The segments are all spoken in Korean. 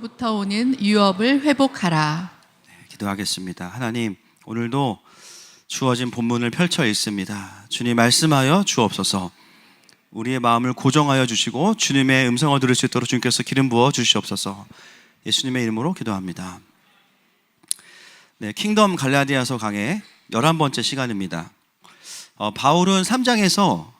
애굽으로부터 오는 유업을 회복하라. 기도하겠습니다. 하나님, 오늘도 주어진 본문을 펼쳐 읽습니다. 주님 말씀하여 주옵소서. 우리의 마음을 고정하여 주시고 주님의 음성을 들을 수 있도록 주님께서 기름 부어 주시옵소서. 예수님의 이름으로 기도합니다. 네, 킹덤 갈라디아서 강의 11번째 시간입니다. 바울은 3장에서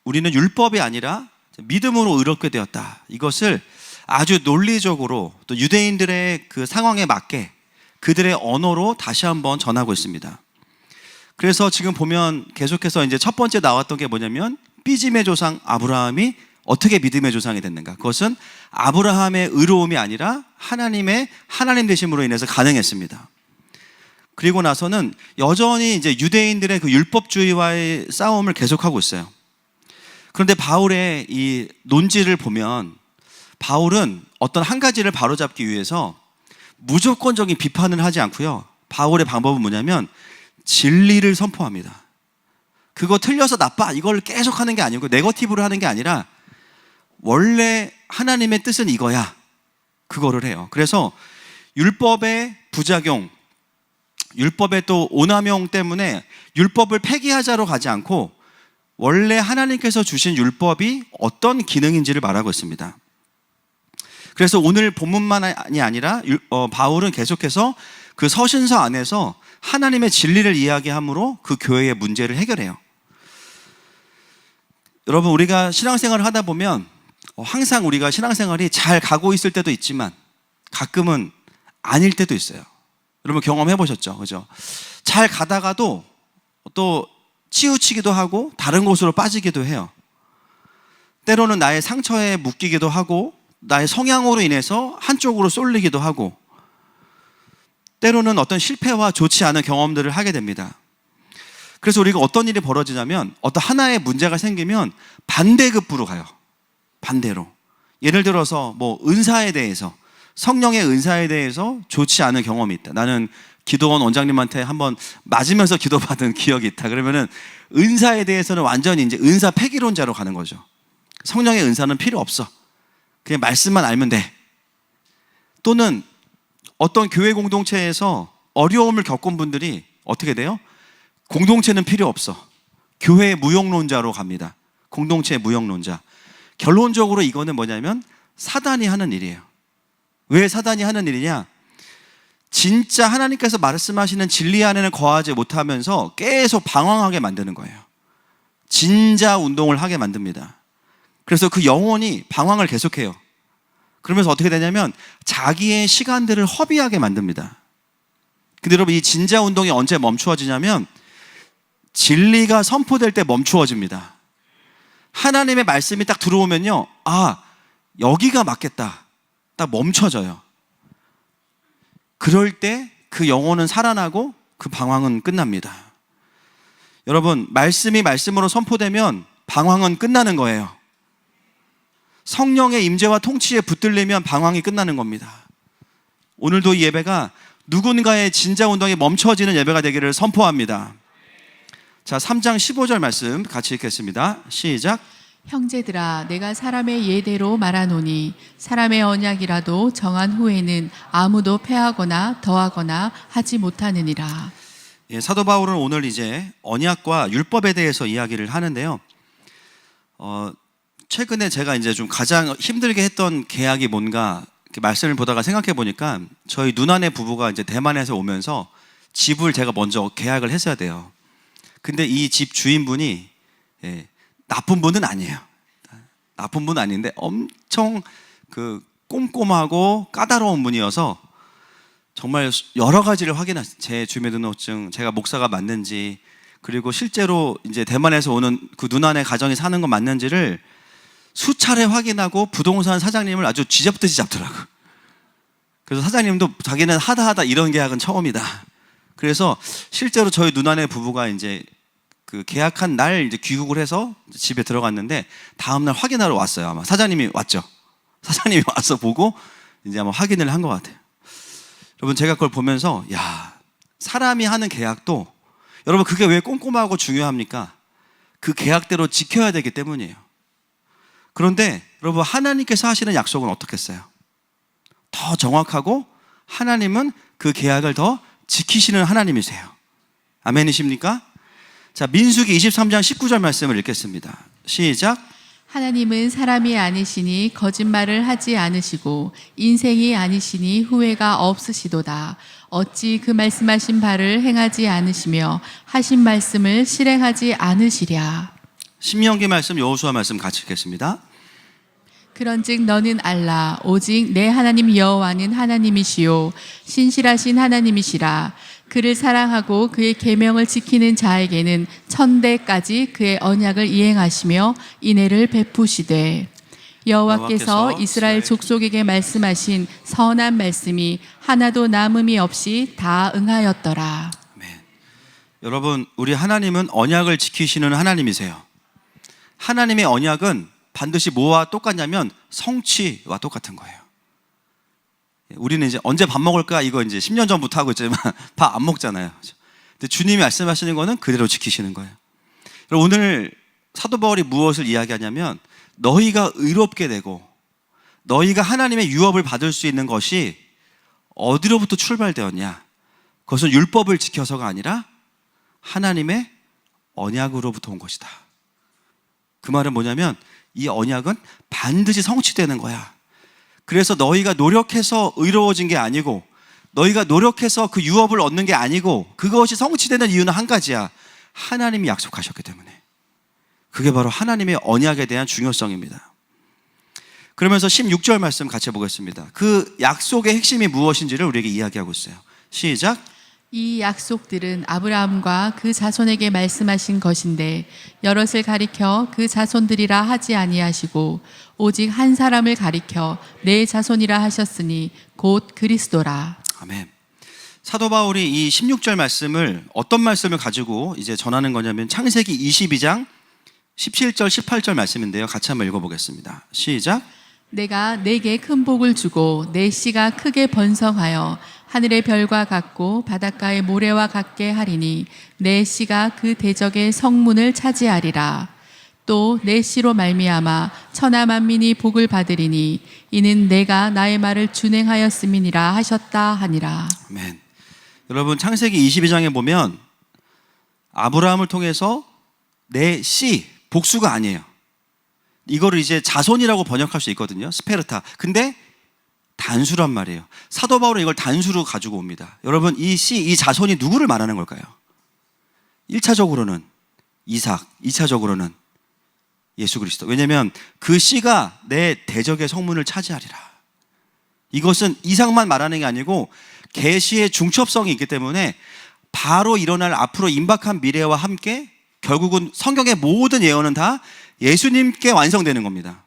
우리는 율법이 아니라 믿음으로 의롭게 되었다, 이것을 아주 논리적으로 또 유대인들의 그 상황에 맞게 그들의 언어로 다시 한번 전하고 있습니다. 그래서 지금 보면 계속해서 이제 첫 번째 나왔던 게 뭐냐면, 삐짐의 조상 아브라함이 어떻게 믿음의 조상이 됐는가? 그것은 아브라함의 의로움이 아니라 하나님의 하나님 되심으로 인해서 가능했습니다. 그리고 나서는 여전히 이제 유대인들의 그 율법주의와의 싸움을 계속하고 있어요. 그런데 바울의 이 논지를 보면 바울은 어떤 한 가지를 바로잡기 위해서 무조건적인 비판을 하지 않고요, 바울의 방법은 뭐냐면 진리를 선포합니다. 그거 틀려서 나빠, 이걸 계속 하는 게 아니고 네거티브로 하는 게 아니라 원래 하나님의 뜻은 이거야, 그거를 해요. 그래서 율법의 부작용, 율법의 또 오남용 때문에 율법을 폐기하자로 가지 않고 원래 하나님께서 주신 율법이 어떤 기능인지를 말하고 있습니다. 그래서 오늘 본문만이 아니라 바울은 계속해서 그 서신서 안에서 하나님의 진리를 이야기함으로 그 교회의 문제를 해결해요. 여러분, 우리가 신앙생활을 하다 보면 항상 우리가 신앙생활이 잘 가고 있을 때도 있지만 가끔은 아닐 때도 있어요. 여러분 경험해 보셨죠? 그죠? 잘 가다가도 또 치우치기도 하고 다른 곳으로 빠지기도 해요. 때로는 나의 상처에 묶이기도 하고 나의 성향으로 인해서 한쪽으로 쏠리기도 하고, 때로는 어떤 실패와 좋지 않은 경험들을 하게 됩니다. 그래서 우리가 어떤 일이 벌어지냐면, 어떤 하나의 문제가 생기면 반대급부로 가요. 반대로. 예를 들어서 뭐 은사에 대해서, 성령의 은사에 대해서 좋지 않은 경험이 있다. 나는 기도원 원장님한테 한번 맞으면서 기도받은 기억이 있다. 그러면은 은사에 대해서는 완전히 이제 은사 폐기론자로 가는 거죠. 성령의 은사는 필요 없어, 그냥 말씀만 알면 돼. 또는 어떤 교회 공동체에서 어려움을 겪은 분들이 어떻게 돼요? 공동체는 필요 없어, 교회 무용론자로 갑니다. 공동체 무용론자. 결론적으로 이거는 뭐냐면 사단이 하는 일이에요. 왜 사단이 하는 일이냐? 진짜 하나님께서 말씀하시는 진리 안에는 거하지 못하면서 계속 방황하게 만드는 거예요. 진자 운동을 하게 만듭니다. 그래서 그 영혼이 방황을 계속해요. 그러면서 어떻게 되냐면 자기의 시간들을 허비하게 만듭니다. 근데 여러분, 이 진자 운동이 언제 멈추어지냐면 진리가 선포될 때 멈추어집니다. 하나님의 말씀이 딱 들어오면요, 아, 여기가 맞겠다, 딱 멈춰져요. 그럴 때 그 영혼은 살아나고 그 방황은 끝납니다. 여러분, 말씀이 말씀으로 선포되면 방황은 끝나는 거예요. 성령의 임재와 통치에 붙들리면 방황이 끝나는 겁니다. 오늘도 이 예배가 누군가의 진자 운동이 멈춰지는 예배가 되기를 선포합니다. 자, 3장 15절 말씀 같이 읽겠습니다. 시작. 형제들아, 내가 사람의 예대로 말하노니 사람의 언약이라도 정한 후에는 아무도 패하거나 더하거나 하지 못하느니라. 예, 사도 바울은 오늘 이제 언약과 율법에 대해서 이야기를 하는데요. 최근에 제가 이제 좀 가장 힘들게 했던 계약이 뭔가 이렇게 말씀을 보다가 생각해 보니까, 저희 누나네 부부가 이제 대만에서 오면서 집을 제가 먼저 계약을 했어야 돼요. 근데 이 집 주인분이 나쁜 분은 아니에요. 나쁜 분은 아닌데 엄청 그 꼼꼼하고 까다로운 분이어서 정말 여러 가지를 확인했어요. 제 주민등록증, 제가 목사가 맞는지, 그리고 실제로 이제 대만에서 오는 그 누나네 가정이 사는 거 맞는지를 수차례 확인하고 부동산 사장님을 아주 쥐잡듯이 잡더라고요. 그래서 사장님도 자기는 하다 이런 계약은 처음이다. 그래서 실제로 저희 누나네 부부가 이제 그 계약한 날 이제 귀국을 해서 집에 들어갔는데 다음날 확인하러 왔어요. 아마 사장님이 왔죠. 사장님이 와서 보고 이제 아마 확인을 한 것 같아요. 여러분, 제가 그걸 보면서 야, 사람이 하는 계약도 여러분 그게 왜 꼼꼼하고 중요합니까? 그 계약대로 지켜야 되기 때문이에요. 그런데 여러분, 하나님께서 하시는 약속은 어떻겠어요? 더 정확하고 하나님은 그 계약을 더 지키시는 하나님이세요. 아멘이십니까? 자, 민수기 23장 19절 말씀을 읽겠습니다. 시작. 하나님은 사람이 아니시니 거짓말을 하지 않으시고 인생이 아니시니 후회가 없으시도다. 어찌 그 말씀하신 바를 행하지 않으시며 하신 말씀을 실행하지 않으시랴. 신명기 말씀, 여호수아 말씀 같이 읽겠습니다. 그런즉 너는 알라 오직 내 하나님 여호와는 하나님이시요 신실하신 하나님이시라. 그를 사랑하고 그의 계명을 지키는 자에게는 천대까지 그의 언약을 이행하시며 인애를 베푸시되 여호와께서 이스라엘 족속에게 말씀하신 선한 말씀이 하나도 남음이 없이 다 응하였더라. 아멘. 여러분, 우리 하나님은 언약을 지키시는 하나님이세요. 하나님의 언약은 반드시 뭐와 똑같냐면 성취와 똑같은 거예요. 우리는 이제 언제 밥 먹을까 이거 이제 10년 전부터 하고 있지만 밥 안 먹잖아요. 근데 주님이 말씀하시는 거는 그대로 지키시는 거예요. 오늘 사도 바울이 무엇을 이야기하냐면 너희가 의롭게 되고 너희가 하나님의 유업을 받을 수 있는 것이 어디로부터 출발되었냐? 그것은 율법을 지켜서가 아니라 하나님의 언약으로부터 온 것이다. 그 말은 뭐냐면 이 언약은 반드시 성취되는 거야. 그래서 너희가 노력해서 의로워진 게 아니고 너희가 노력해서 그 유업을 얻는 게 아니고 그것이 성취되는 이유는 한 가지야. 하나님이 약속하셨기 때문에. 그게 바로 하나님의 언약에 대한 중요성입니다. 그러면서 16절 말씀 같이 보겠습니다. 그 약속의 핵심이 무엇인지를 우리에게 이야기하고 있어요. 시작. 이 약속들은 아브라함과 그 자손에게 말씀하신 것인데 여럿을 가리켜 그 자손들이라 하지 아니하시고 오직 한 사람을 가리켜 내 자손이라 하셨으니 곧 그리스도라. 아멘. 사도 바울이 이 16절 말씀을 어떤 말씀을 가지고 이제 전하는 거냐면 창세기 22장 17절 18절 말씀인데요. 같이 한번 읽어보겠습니다. 시작. 내가 내게 큰 복을 주고 내 씨가 크게 번성하여 하늘의 별과 같고 바닷가의 모래와 같게 하리니 내 씨가 그 대적의 성문을 차지하리라. 또 내 씨로 말미암아 천하 만민이 복을 받으리니 이는 내가 나의 말을 준행하였음이니라 하셨다 하니라. 아멘. 여러분 창세기 22장에 보면 아브라함을 통해서 내 씨, 복수가 아니에요. 이거를 이제 자손이라고 번역할 수 있거든요. 스페르타. 근데 단수란 말이에요. 사도 바울은 이걸 단수로 가지고 옵니다. 여러분 이 씨, 이 자손이 누구를 말하는 걸까요? 1차적으로는 이삭, 2차적으로는 예수 그리스도. 왜냐하면 그 씨가 내 대적의 성문을 차지하리라. 이것은 이삭만 말하는 게 아니고 계시의 중첩성이 있기 때문에 바로 일어날 앞으로 임박한 미래와 함께 결국은 성경의 모든 예언은 다 예수님께 완성되는 겁니다.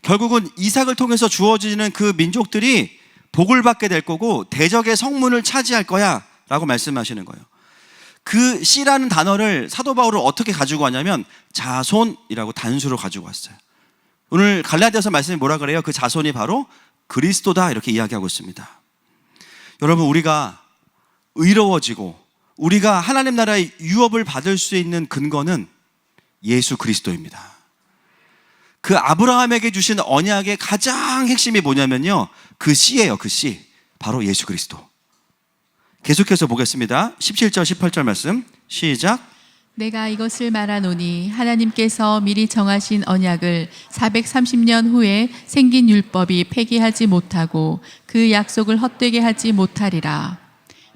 결국은 이삭을 통해서 주어지는 그 민족들이 복을 받게 될 거고 대적의 성문을 차지할 거야 라고 말씀하시는 거예요. 그 씨라는 단어를 사도 바울은 어떻게 가지고 왔냐면 자손이라고 단수로 가지고 왔어요. 오늘 갈라디아서 말씀이 뭐라 그래요? 그 자손이 바로 그리스도다 이렇게 이야기하고 있습니다. 여러분 우리가 의로워지고 우리가 하나님 나라의 유업을 받을 수 있는 근거는 예수 그리스도입니다. 그 아브라함에게 주신 언약의 가장 핵심이 뭐냐면요, 그 씨예요. 그 씨, 바로 예수 그리스도. 계속해서 보겠습니다. 17절 18절 말씀 시작. 내가 이것을 말하노니 하나님께서 미리 정하신 언약을 430년 후에 생긴 율법이 폐기하지 못하고 그 약속을 헛되게 하지 못하리라.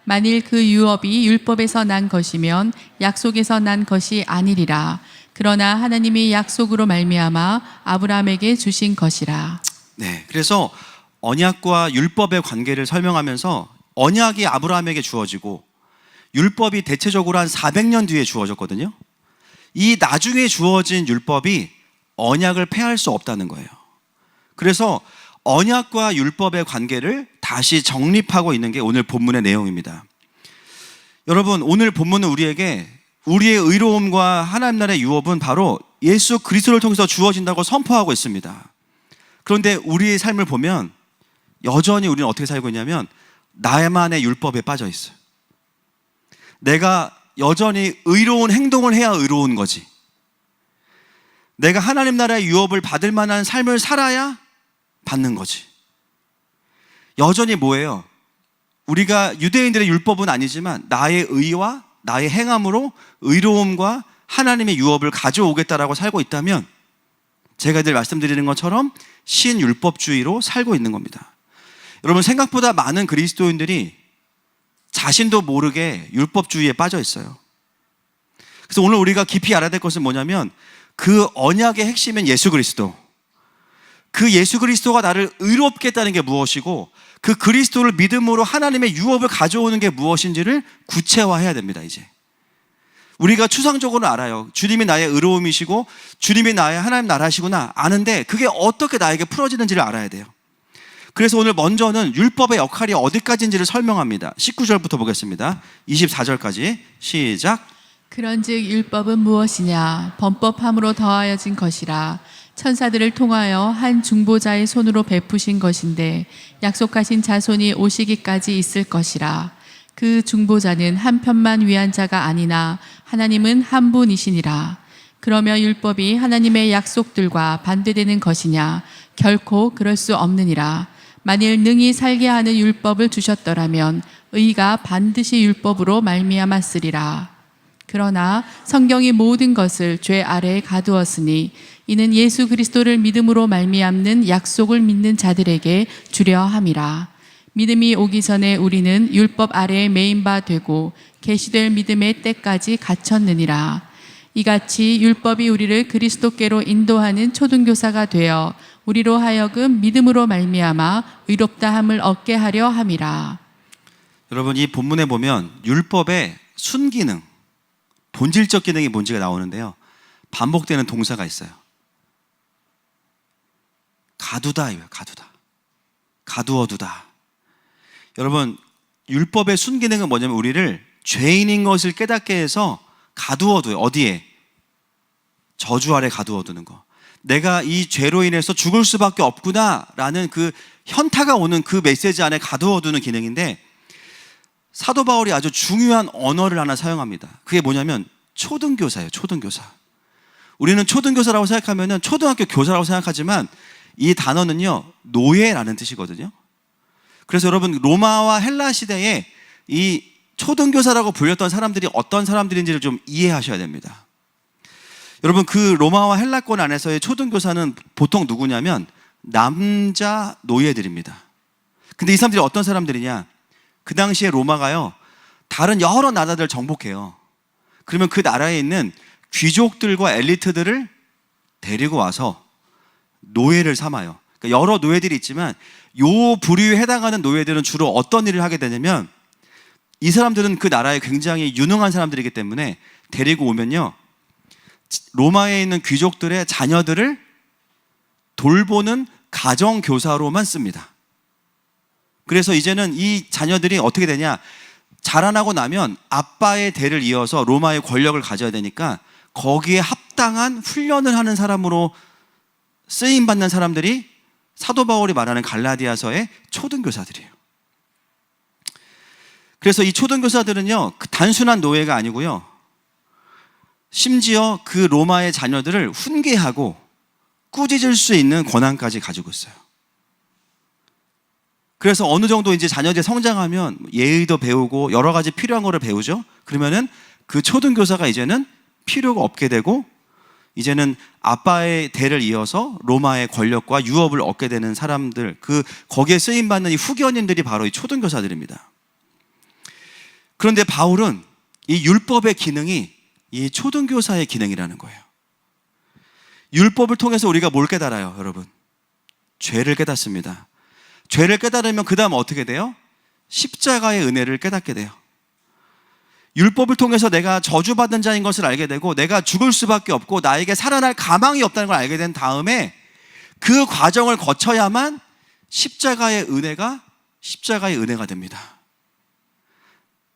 만일 그 유업이 율법에서 난 것이면 약속에서 난 것이 아니리라. 그러나 하나님이 약속으로 말미암아 아브라함에게 주신 것이라. 네, 그래서 언약과 율법의 관계를 설명하면서 언약이 아브라함에게 주어지고 율법이 대체적으로 한 400년 뒤에 주어졌거든요. 이 나중에 주어진 율법이 언약을 폐할 수 없다는 거예요. 그래서 언약과 율법의 관계를 다시 정립하고 있는 게 오늘 본문의 내용입니다. 여러분 오늘 본문은 우리에게 우리의 의로움과 하나님 나라의 유업은 바로 예수 그리스도를 통해서 주어진다고 선포하고 있습니다. 그런데 우리의 삶을 보면 여전히 우리는 어떻게 살고 있냐면 나만의 율법에 빠져 있어요. 내가 여전히 의로운 행동을 해야 의로운 거지. 내가 하나님 나라의 유업을 받을 만한 삶을 살아야 받는 거지. 여전히 뭐예요? 우리가 유대인들의 율법은 아니지만 나의 의와 나의 행함으로 의로움과 하나님의 유업을 가져오겠다라고 살고 있다면 제가 늘 말씀드리는 것처럼 신율법주의로 살고 있는 겁니다. 여러분, 생각보다 많은 그리스도인들이 자신도 모르게 율법주의에 빠져 있어요. 그래서 오늘 우리가 깊이 알아야 될 것은 뭐냐면 그 언약의 핵심은 예수 그리스도, 그 예수 그리스도가 나를 의롭게 했다는 게 무엇이고 그 그리스도를 믿음으로 하나님의 유업을 가져오는 게 무엇인지를 구체화해야 됩니다. 이제 우리가 추상적으로 알아요. 주님이 나의 의로움이시고 주님이 나의 하나님 나라시구나 아는데 그게 어떻게 나에게 풀어지는지를 알아야 돼요. 그래서 오늘 먼저는 율법의 역할이 어디까지인지를 설명합니다. 19절부터 보겠습니다. 24절까지 시작. 그런즉 율법은 무엇이냐? 범법함으로 더하여진 것이라. 천사들을 통하여 한 중보자의 손으로 베푸신 것인데 약속하신 자손이 오시기까지 있을 것이라. 그 중보자는 한 편만 위한 자가 아니나 하나님은 한 분이시니라. 그러면 율법이 하나님의 약속들과 반대되는 것이냐? 결코 그럴 수 없느니라. 만일 능히 살게 하는 율법을 주셨더라면 의가 반드시 율법으로 말미암았으리라. 그러나 성경이 모든 것을 죄 아래에 가두었으니 이는 예수 그리스도를 믿음으로 말미암는 약속을 믿는 자들에게 주려 함이라. 믿음이 오기 전에 우리는 율법 아래에 매인 바 되고 계시될 믿음의 때까지 갇혔느니라. 이같이 율법이 우리를 그리스도께로 인도하는 초등교사가 되어 우리로 하여금 믿음으로 말미암아 의롭다함을 얻게 하려 함이라. 여러분, 이 본문에 보면 율법의 순기능, 본질적 기능이 뭔지가 나오는데요. 반복되는 동사가 있어요. 가두다 이거예요. 가두다. 가두어두다. 여러분, 율법의 순기능은 뭐냐면 우리를 죄인인 것을 깨닫게 해서 가두어둬요. 어디에? 저주 아래 가두어두는 거. 내가 이 죄로 인해서 죽을 수밖에 없구나라는 그 현타가 오는 그 메시지 안에 가두어두는 기능인데 사도 바울이 아주 중요한 언어를 하나 사용합니다. 그게 뭐냐면 초등교사예요. 초등교사. 우리는 초등교사라고 생각하면 초등학교 교사라고 생각하지만 이 단어는요 노예라는 뜻이거든요. 그래서 여러분, 로마와 헬라 시대에 이 초등교사라고 불렸던 사람들이 어떤 사람들인지를 좀 이해하셔야 됩니다. 여러분, 그 로마와 헬라권 안에서의 초등교사는 보통 누구냐면 남자 노예들입니다. 근데 이 사람들이 어떤 사람들이냐? 그 당시에 로마가요 다른 여러 나라들을 정복해요. 그러면 그 나라에 있는 귀족들과 엘리트들을 데리고 와서 노예를 삼아요. 그러니까 여러 노예들이 있지만 요 부류에 해당하는 노예들은 주로 어떤 일을 하게 되냐면 이 사람들은 그 나라에 굉장히 유능한 사람들이기 때문에 데리고 오면요 로마에 있는 귀족들의 자녀들을 돌보는 가정교사로만 씁니다. 그래서 이제는 이 자녀들이 어떻게 되냐, 자라나고 나면 아빠의 대를 이어서 로마의 권력을 가져야 되니까 거기에 합당한 훈련을 하는 사람으로 쓰임받는 사람들이 사도 바울이 말하는 갈라디아서의 초등교사들이에요. 그래서 이 초등교사들은요 단순한 노예가 아니고요 심지어 그 로마의 자녀들을 훈계하고 꾸짖을 수 있는 권한까지 가지고 있어요. 그래서 어느 정도 이제 자녀들이 성장하면 예의도 배우고 여러 가지 필요한 거를 배우죠. 그러면은 그 초등교사가 이제는 필요가 없게 되고 이제는 아빠의 대를 이어서 로마의 권력과 유업을 얻게 되는 사람들, 거기에 쓰임받는 이 후견인들이 바로 이 초등교사들입니다. 그런데 바울은 이 율법의 기능이 이 초등교사의 기능이라는 거예요. 율법을 통해서 우리가 뭘 깨달아요, 여러분? 죄를 깨닫습니다. 죄를 깨달으면 그 다음 어떻게 돼요? 십자가의 은혜를 깨닫게 돼요. 율법을 통해서 내가 저주받은 자인 것을 알게 되고 내가 죽을 수밖에 없고 나에게 살아날 가망이 없다는 걸 알게 된 다음에 그 과정을 거쳐야만 십자가의 은혜가 됩니다.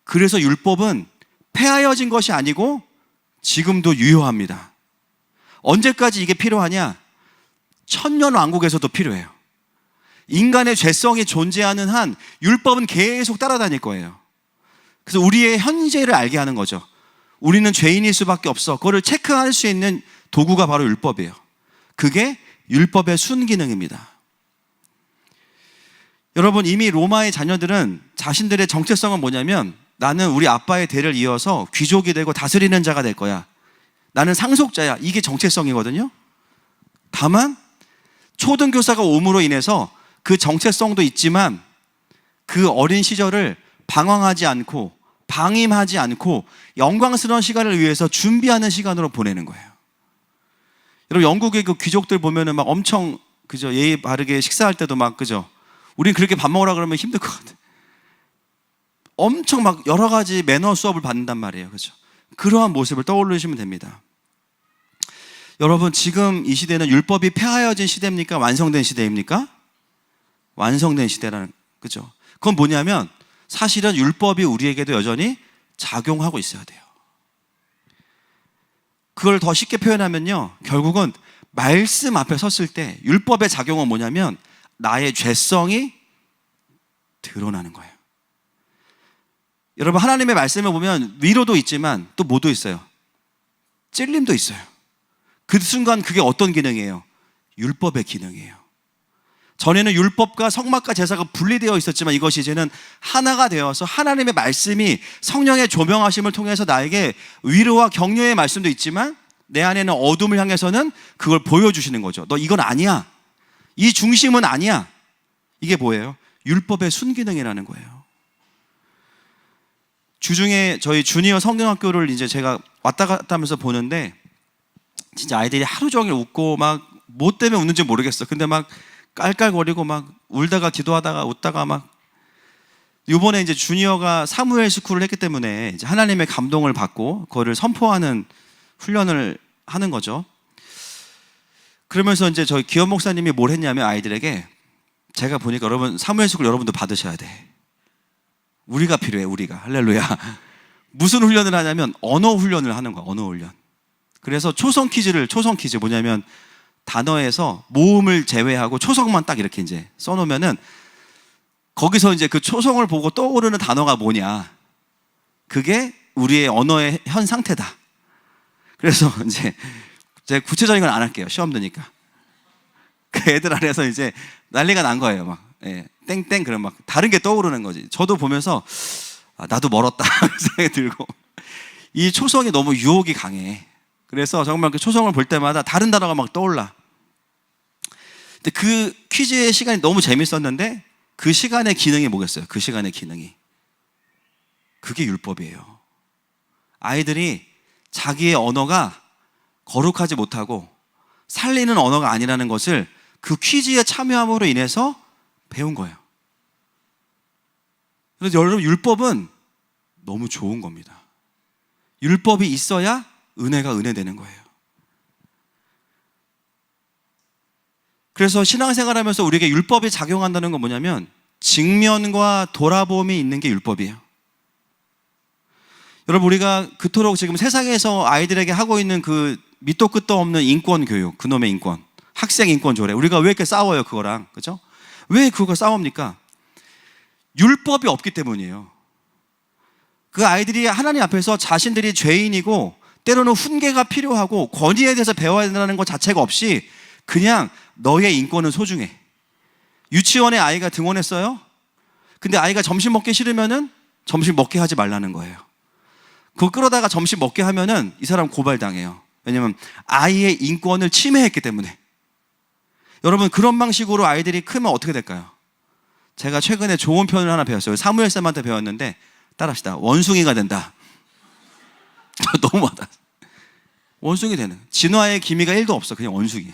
그래서 율법은 폐하여진 것이 아니고 지금도 유효합니다. 언제까지 이게 필요하냐? 천년왕국에서도 필요해요. 인간의 죄성이 존재하는 한 율법은 계속 따라다닐 거예요. 그래서 우리의 현재를 알게 하는 거죠. 우리는 죄인일 수밖에 없어. 그거를 체크할 수 있는 도구가 바로 율법이에요. 그게 율법의 순기능입니다. 여러분, 이미 로마의 자녀들은 자신들의 정체성은 뭐냐면 나는 우리 아빠의 대를 이어서 귀족이 되고 다스리는 자가 될 거야. 나는 상속자야. 이게 정체성이거든요. 다만 초등교사가 옴으로 인해서 그 정체성도 있지만 그 어린 시절을 방황하지 않고 방임하지 않고 영광스러운 시간을 위해서 준비하는 시간으로 보내는 거예요. 여러분, 영국의 그 귀족들 보면은 막 엄청 그죠, 예의 바르게 식사할 때도 막 그죠, 우린 그렇게 밥 먹으라 그러면 힘들 것 같아. 엄청 막 여러 가지 매너 수업을 받는단 말이에요. 그죠? 그러한 모습을 떠올리시면 됩니다. 여러분, 지금 이 시대는 율법이 폐하여진 시대입니까? 완성된 시대입니까? 완성된 시대라는, 그죠? 그건 뭐냐면 사실은 율법이 우리에게도 여전히 작용하고 있어야 돼요. 그걸 더 쉽게 표현하면요, 결국은 말씀 앞에 섰을 때 율법의 작용은 뭐냐면 나의 죄성이 드러나는 거예요. 여러분, 하나님의 말씀을 보면 위로도 있지만 또 뭐도 있어요? 찔림도 있어요. 그 순간 그게 어떤 기능이에요? 율법의 기능이에요. 전에는 율법과 성막과 제사가 분리되어 있었지만 이것이 이제는 하나가 되어서 하나님의 말씀이 성령의 조명하심을 통해서 나에게 위로와 격려의 말씀도 있지만 내 안에는 어둠을 향해서는 그걸 보여주시는 거죠. 너 이건 아니야. 이 중심은 아니야. 이게 뭐예요? 율법의 순기능이라는 거예요. 주중에 저희 주니어 성경학교를 이제 제가 왔다 갔다 하면서 보는데 진짜 아이들이 하루 종일 웃고 막 뭐 때문에 웃는지 모르겠어. 근데 막 깔깔거리고 막 울다가 기도하다가 웃다가 막, 이번에 이제 주니어가 사무엘 스쿨을 했기 때문에 이제 하나님의 감동을 받고 그거를 선포하는 훈련을 하는 거죠. 그러면서 이제 저희 기업 목사님이 뭘 했냐면 아이들에게, 제가 보니까 여러분 사무엘 스쿨 여러분도 받으셔야 돼. 우리가 필요해. 우리가. 할렐루야. 무슨 훈련을 하냐면 언어 훈련을 하는 거야. 언어 훈련. 그래서 초성 퀴즈 뭐냐면 단어에서 모음을 제외하고 초성만 딱 이렇게 이제 써놓으면은 거기서 이제 그 초성을 보고 떠오르는 단어가 뭐냐, 그게 우리의 언어의 현 상태다. 그래서 이제 제가 구체적인 건 안 할게요. 시험 드니까. 그 애들 안에서 이제 난리가 난 거예요. 막 땡땡 그러면 막 다른 게 떠오르는 거지. 저도 보면서 나도 멀었다 생각이 들고, 이 초성이 너무 유혹이 강해. 그래서 정말 그 초성을 볼 때마다 다른 단어가 막 떠올라. 근데 그 퀴즈의 시간이 너무 재밌었는데 그 시간의 기능이 뭐겠어요? 그 시간의 기능이, 그게 율법이에요. 아이들이 자기의 언어가 거룩하지 못하고 살리는 언어가 아니라는 것을 그 퀴즈에 참여함으로 인해서 배운 거예요. 그래서 여러분, 율법은 너무 좋은 겁니다. 율법이 있어야 은혜가 은혜되는 거예요. 그래서 신앙생활하면서 우리에게 율법이 작용한다는 건 뭐냐면 직면과 돌아봄이 있는 게 율법이에요. 여러분, 우리가 그토록 지금 세상에서 아이들에게 하고 있는 그 밑도 끝도 없는 인권 교육, 그놈의 인권, 학생 인권 조례, 우리가 왜 이렇게 싸워요 그거랑? 그죠? 왜 그거 싸웁니까? 율법이 없기 때문이에요. 그 아이들이 하나님 앞에서 자신들이 죄인이고 때로는 훈계가 필요하고 권위에 대해서 배워야 된다는 것 자체가 없이 그냥 너의 인권은 소중해. 유치원에 아이가 등원했어요? 근데 아이가 점심 먹기 싫으면은 점심 먹게 하지 말라는 거예요. 그거 끌어다가 점심 먹게 하면은 이 사람 고발당해요. 왜냐면 아이의 인권을 침해했기 때문에. 여러분, 그런 방식으로 아이들이 크면 어떻게 될까요? 제가 최근에 좋은 표현을 하나 배웠어요. 사무엘 쌤한테 배웠는데 따라합시다. 원숭이가 된다. 너무하다. 원숭이 되는, 진화의 기미가 1도 없어. 그냥 원숭이.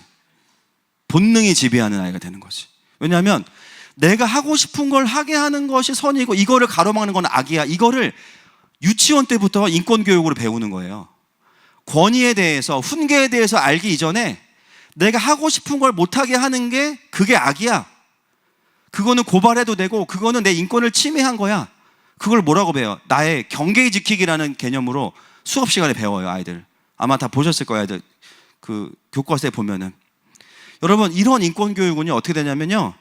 본능이 지배하는 아이가 되는 거지. 왜냐하면 내가 하고 싶은 걸 하게 하는 것이 선이고 이거를 가로막는 건 악이야. 이거를 유치원 때부터 인권교육으로 배우는 거예요. 권위에 대해서, 훈계에 대해서 알기 이전에 내가 하고 싶은 걸 못하게 하는 게 그게 악이야. 그거는 고발해도 되고 그거는 내 인권을 침해한 거야. 그걸 뭐라고 배워요? 나의 경계 지키기라는 개념으로 수업 시간에 배워요, 아이들. 아마 다 보셨을 거예요, 아이들. 그 교과서에 보면은. 여러분, 이런 인권교육은요 어떻게 되냐면요,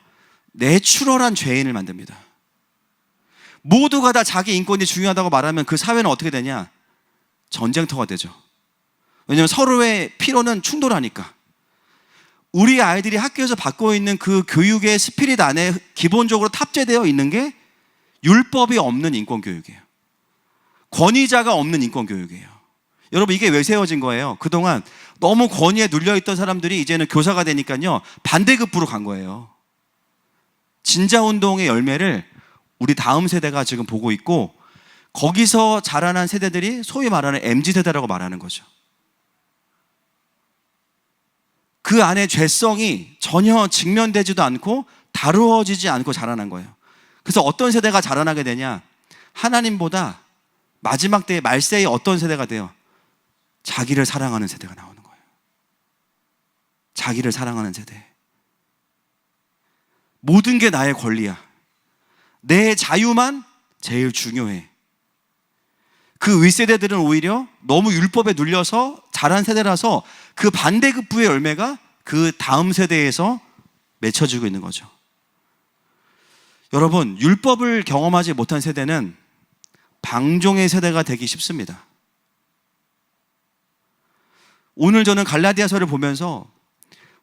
내추럴한 죄인을 만듭니다. 모두가 다 자기 인권이 중요하다고 말하면 그 사회는 어떻게 되냐? 전쟁터가 되죠. 왜냐하면 서로의 필요는 충돌하니까. 우리 아이들이 학교에서 받고 있는 그 교육의 스피릿 안에 기본적으로 탑재되어 있는 게 율법이 없는 인권교육이에요. 권위자가 없는 인권교육이에요. 여러분, 이게 왜 세워진 거예요? 그동안 너무 권위에 눌려있던 사람들이 이제는 교사가 되니까요, 반대급부로 간 거예요. 진자운동의 열매를 우리 다음 세대가 지금 보고 있고, 거기서 자라난 세대들이 소위 말하는 MZ세대라고 말하는 거죠. 그 안에 죄성이 전혀 직면되지도 않고 다루어지지 않고 자라난 거예요. 그래서 어떤 세대가 자라나게 되냐? 하나님보다 마지막 때의 말세의 어떤 세대가 돼요? 자기를 사랑하는 세대가 나오는 거예요. 자기를 사랑하는 세대. 모든 게 나의 권리야. 내 자유만 제일 중요해. 그 윗세대들은 오히려 너무 율법에 눌려서 자란 세대라서 그 반대급부의 열매가 그 다음 세대에서 맺혀지고 있는 거죠. 여러분, 율법을 경험하지 못한 세대는 방종의 세대가 되기 쉽습니다. 오늘 저는 갈라디아서를 보면서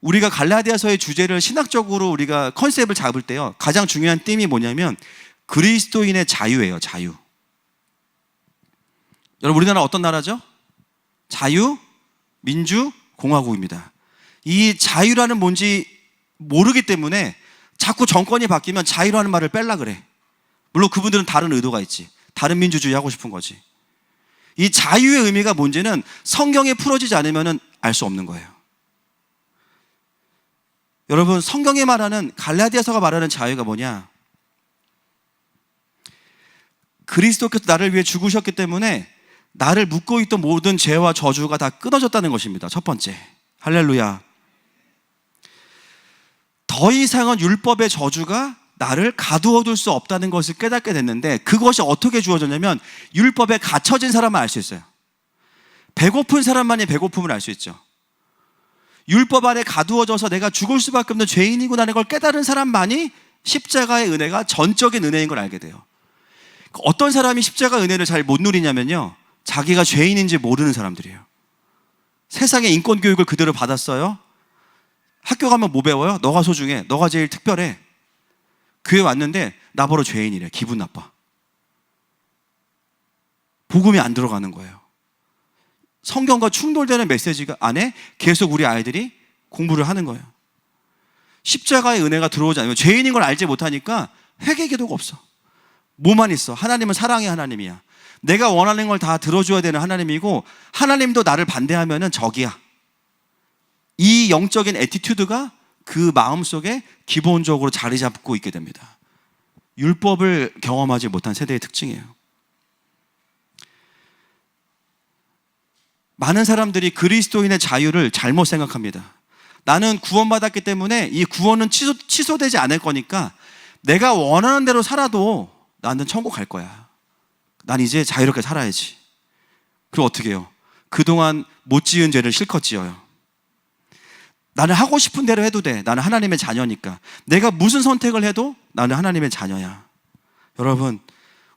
우리가 갈라디아서의 주제를 신학적으로 우리가 컨셉을 잡을 때요, 가장 중요한 띠임이 뭐냐면 그리스도인의 자유예요. 자유. 여러분, 우리나라 어떤 나라죠? 자유, 민주, 공화국입니다. 이 자유라는 뭔지 모르기 때문에 자꾸 정권이 바뀌면 자유라는 말을 뺄라 그래. 물론 그분들은 다른 의도가 있지. 다른 민주주의 하고 싶은 거지. 이 자유의 의미가 뭔지는 성경에 풀어지지 않으면 알 수 없는 거예요. 여러분, 성경이 말하는, 갈라디아서가 말하는 자유가 뭐냐? 그리스도께서 나를 위해 죽으셨기 때문에 나를 묶고 있던 모든 죄와 저주가 다 끊어졌다는 것입니다. 첫 번째. 할렐루야. 더 이상은 율법의 저주가 나를 가두어둘 수 없다는 것을 깨닫게 됐는데, 그것이 어떻게 주어졌냐면 율법에 갇혀진 사람만 알 수 있어요. 배고픈 사람만이 배고픔을 알 수 있죠. 율법 안에 가두어져서 내가 죽을 수밖에 없는 죄인이구나라는 걸 깨달은 사람만이 십자가의 은혜가 전적인 은혜인 걸 알게 돼요. 어떤 사람이 십자가 은혜를 잘 못 누리냐면요, 자기가 죄인인지 모르는 사람들이에요. 세상의 인권교육을 그대로 받았어요. 학교 가면 뭐 배워요? 너가 소중해. 너가 제일 특별해. 교회 왔는데 나보러 죄인이래. 기분 나빠. 복음이 안 들어가는 거예요. 성경과 충돌되는 메시지가 안에 계속 우리 아이들이 공부를 하는 거예요. 십자가의 은혜가 들어오지 않으면, 죄인인 걸 알지 못하니까 회개 기도가 없어. 뭐만 있어? 하나님은 사랑의 하나님이야. 내가 원하는 걸 다 들어줘야 되는 하나님이고, 하나님도 나를 반대하면 적이야. 이 영적인 애티튜드가 그 마음속에 기본적으로 자리 잡고 있게 됩니다. 율법을 경험하지 못한 세대의 특징이에요. 많은 사람들이 그리스도인의 자유를 잘못 생각합니다. 나는 구원받았기 때문에 이 구원은 취소되지 않을 거니까 내가 원하는 대로 살아도 나는 천국 갈 거야. 난 이제 자유롭게 살아야지. 그럼 어떻게 해요? 그동안 못 지은 죄를 실컷 지어요. 나는 하고 싶은 대로 해도 돼. 나는 하나님의 자녀니까. 내가 무슨 선택을 해도 나는 하나님의 자녀야. 여러분,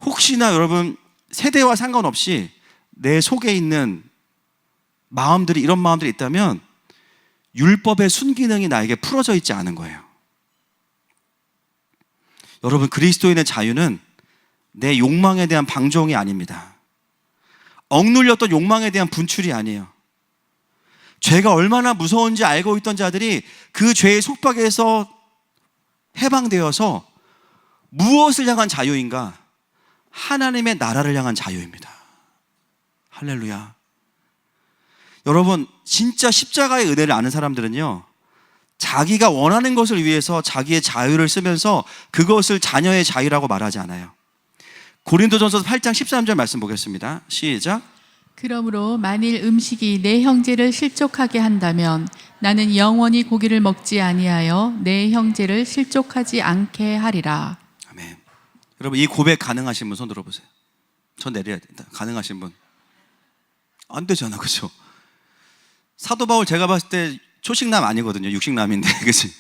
혹시나 여러분 세대와 상관없이 내 속에 있는 마음들이, 이런 마음들이 있다면 율법의 순기능이 나에게 풀어져 있지 않은 거예요. 여러분, 그리스도인의 자유는 내 욕망에 대한 방종이 아닙니다. 억눌렸던 욕망에 대한 분출이 아니에요. 죄가 얼마나 무서운지 알고 있던 자들이 그 죄의 속박에서 해방되어서 무엇을 향한 자유인가? 하나님의 나라를 향한 자유입니다. 할렐루야. 여러분, 진짜 십자가의 은혜를 아는 사람들은요, 자기가 원하는 것을 위해서 자기의 자유를 쓰면서 그것을 자녀의 자유라고 말하지 않아요. 고린도전서 8장 13절 말씀 보겠습니다. 시작. 그러므로 만일 음식이 내 형제를 실족하게 한다면 나는 영원히 고기를 먹지 아니하여 내 형제를 실족하지 않게 하리라. 아멘. 여러분, 이 고백 가능하신 분 손 들어보세요. 전 내려야 된다. 가능하신 분. 안 되잖아, 그렇죠? 사도 바울 제가 봤을 때 초식남 아니거든요. 육식남인데, 그렇지?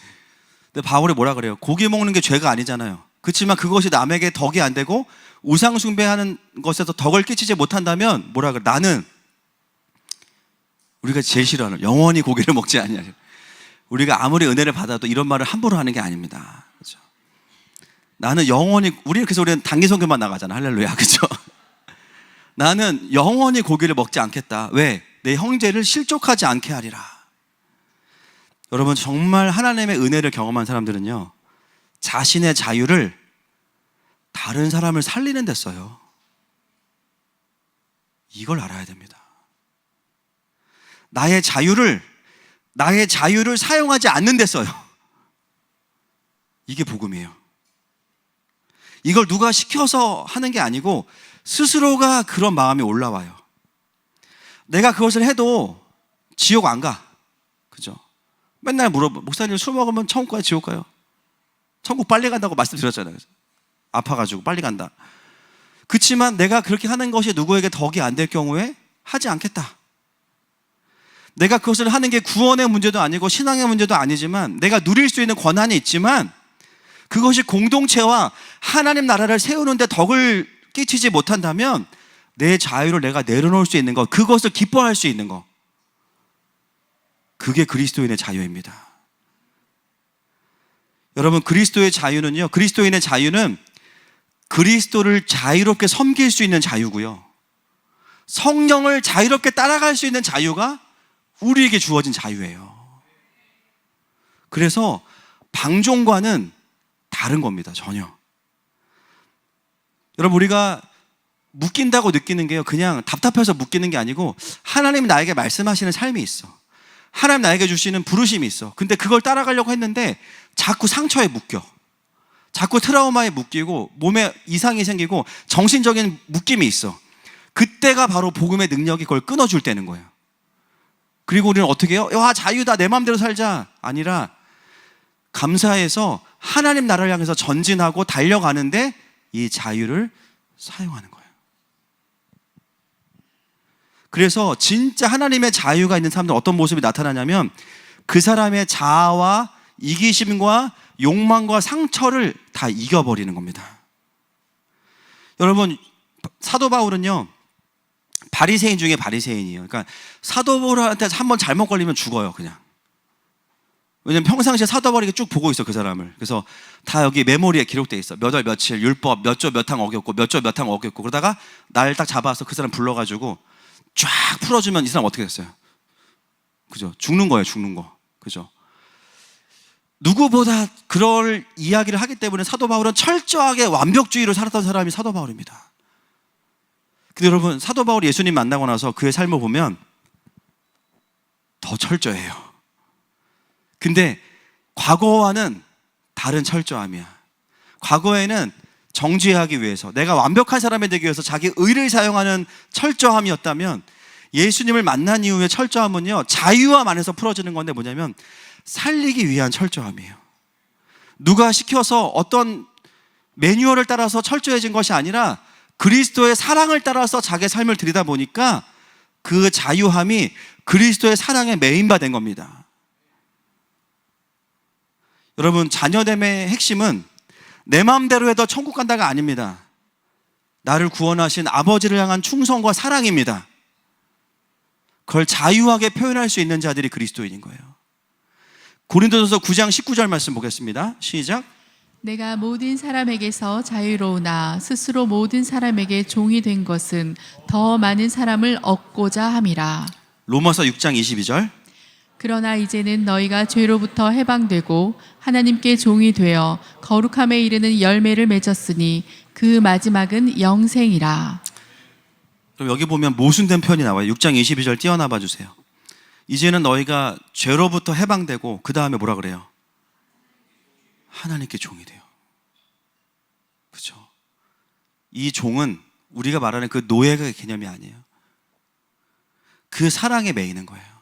근데 바울이 뭐라 그래요? 고기 먹는 게 죄가 아니잖아요. 그렇지만 그것이 남에게 덕이 안 되고 우상 숭배하는 것에서 덕을 끼치지 못한다면 뭐라 그래? 나는, 우리가 제일 싫어하는, 영원히 고기를 먹지 아니하리라. 우리가 아무리 은혜를 받아도 이런 말을 함부로 하는 게 아닙니다. 그렇죠? 나는 영원히, 그래서 우리는 단기 선교만 나가잖아. 할렐루야. 그렇죠? 나는 영원히 고기를 먹지 않겠다. 왜? 내 형제를 실족하지 않게 하리라. 여러분, 정말 하나님의 은혜를 경험한 사람들은요, 자신의 자유를 다른 사람을 살리는 데 써요. 이걸 알아야 됩니다. 나의 자유를 사용하지 않는 데 써요. 이게 복음이에요. 이걸 누가 시켜서 하는 게 아니고 스스로가 그런 마음이 올라와요. 내가 그것을 해도 지옥 안 가. 그죠? 맨날 물어봐. 목사님 술 먹으면 천국 가요, 지옥 가요? 천국 빨리 간다고 말씀드렸잖아요. 아파가지고 빨리 간다. 그렇지만 내가 그렇게 하는 것이 누구에게 덕이 안 될 경우에 하지 않겠다. 내가 그것을 하는 게 구원의 문제도 아니고 신앙의 문제도 아니지만 내가 누릴 수 있는 권한이 있지만 그것이 공동체와 하나님 나라를 세우는 데 덕을 끼치지 못한다면 내 자유를 내가 내려놓을 수 있는 것, 그것을 기뻐할 수 있는 것, 그게 그리스도인의 자유입니다. 여러분, 그리스도인의 자유는 그리스도를 자유롭게 섬길 수 있는 자유고요, 성령을 자유롭게 따라갈 수 있는 자유가 우리에게 주어진 자유예요. 그래서 방종과는 다른 겁니다. 전혀. 여러분, 우리가 묶인다고 느끼는 게요, 그냥 답답해서 묶이는 게 아니고 하나님이 나에게 말씀하시는 삶이 있어. 하나님 나에게 주시는 부르심이 있어. 근데 그걸 따라가려고 했는데 자꾸 상처에 묶여. 자꾸 트라우마에 묶이고 몸에 이상이 생기고 정신적인 묶임이 있어. 그때가 바로 복음의 능력이 그걸 끊어줄 때는 거예요. 그리고 우리는 어떻게 해요? 와, 자유다, 내 마음대로 살자. 아니라 감사해서 하나님 나라를 향해서 전진하고 달려가는데 이 자유를 사용하는 거예요. 그래서 진짜 하나님의 자유가 있는 사람들은 어떤 모습이 나타나냐면 그 사람의 자아와 이기심과 욕망과 상처를 다 이겨버리는 겁니다. 여러분, 사도 바울은요, 바리새인 중에 바리새인이에요. 그러니까 사도 바울한테 한번 잘못 걸리면 죽어요, 그냥. 왜냐면 평상시에 사도 바울에게 쭉 보고 있어, 그 사람을. 그래서 다 여기 메모리에 기록되어 있어. 몇 월 며칠 율법 몇 조 몇 항 어겼고 몇 조 몇 항 어겼고. 그러다가 날 딱 잡아서 그 사람 불러가지고 쫙 풀어주면 이 사람 어떻게 됐어요? 그죠? 죽는 거예요, 죽는 거. 그죠? 누구보다 그럴 이야기를 하기 때문에 사도 바울은 철저하게 완벽주의로 살았던 사람이 사도 바울입니다. 근데 여러분, 사도 바울이 예수님 만나고 나서 그의 삶을 보면 더 철저해요. 근데 과거와는 다른 철저함이야. 과거에는 정죄하기 위해서, 내가 완벽한 사람이 되기 위해서 자기 의를 사용하는 철저함이었다면 예수님을 만난 이후의 철저함은요, 자유함 안에서 풀어지는 건데 뭐냐면 살리기 위한 철저함이에요. 누가 시켜서 어떤 매뉴얼을 따라서 철저해진 것이 아니라 그리스도의 사랑을 따라서 자기의 삶을 들이다 보니까 그 자유함이 그리스도의 사랑에 메인바된 겁니다. 여러분, 자녀됨의 핵심은 내 마음대로 해도 천국 간다가 아닙니다. 나를 구원하신 아버지를 향한 충성과 사랑입니다. 그걸 자유하게 표현할 수 있는 자들이 그리스도인인 거예요. 고린도전서 9장 19절 말씀 보겠습니다. 시작. 내가 모든 사람에게서 자유로우나 스스로 모든 사람에게 종이 된 것은 더 많은 사람을 얻고자 함이라. 로마서 6장 22절. 그러나 이제는 너희가 죄로부터 해방되고 하나님께 종이 되어 거룩함에 이르는 열매를 맺었으니 그 마지막은 영생이라. 그럼 여기 보면 모순된 표현이 나와요. 6장 22절 띄어나봐 주세요. 이제는 너희가 죄로부터 해방되고 그 다음에 뭐라 그래요? 하나님께 종이 돼요. 그렇죠? 이 종은 우리가 말하는 그 노예의 개념이 아니에요. 그 사랑에 매이는 거예요.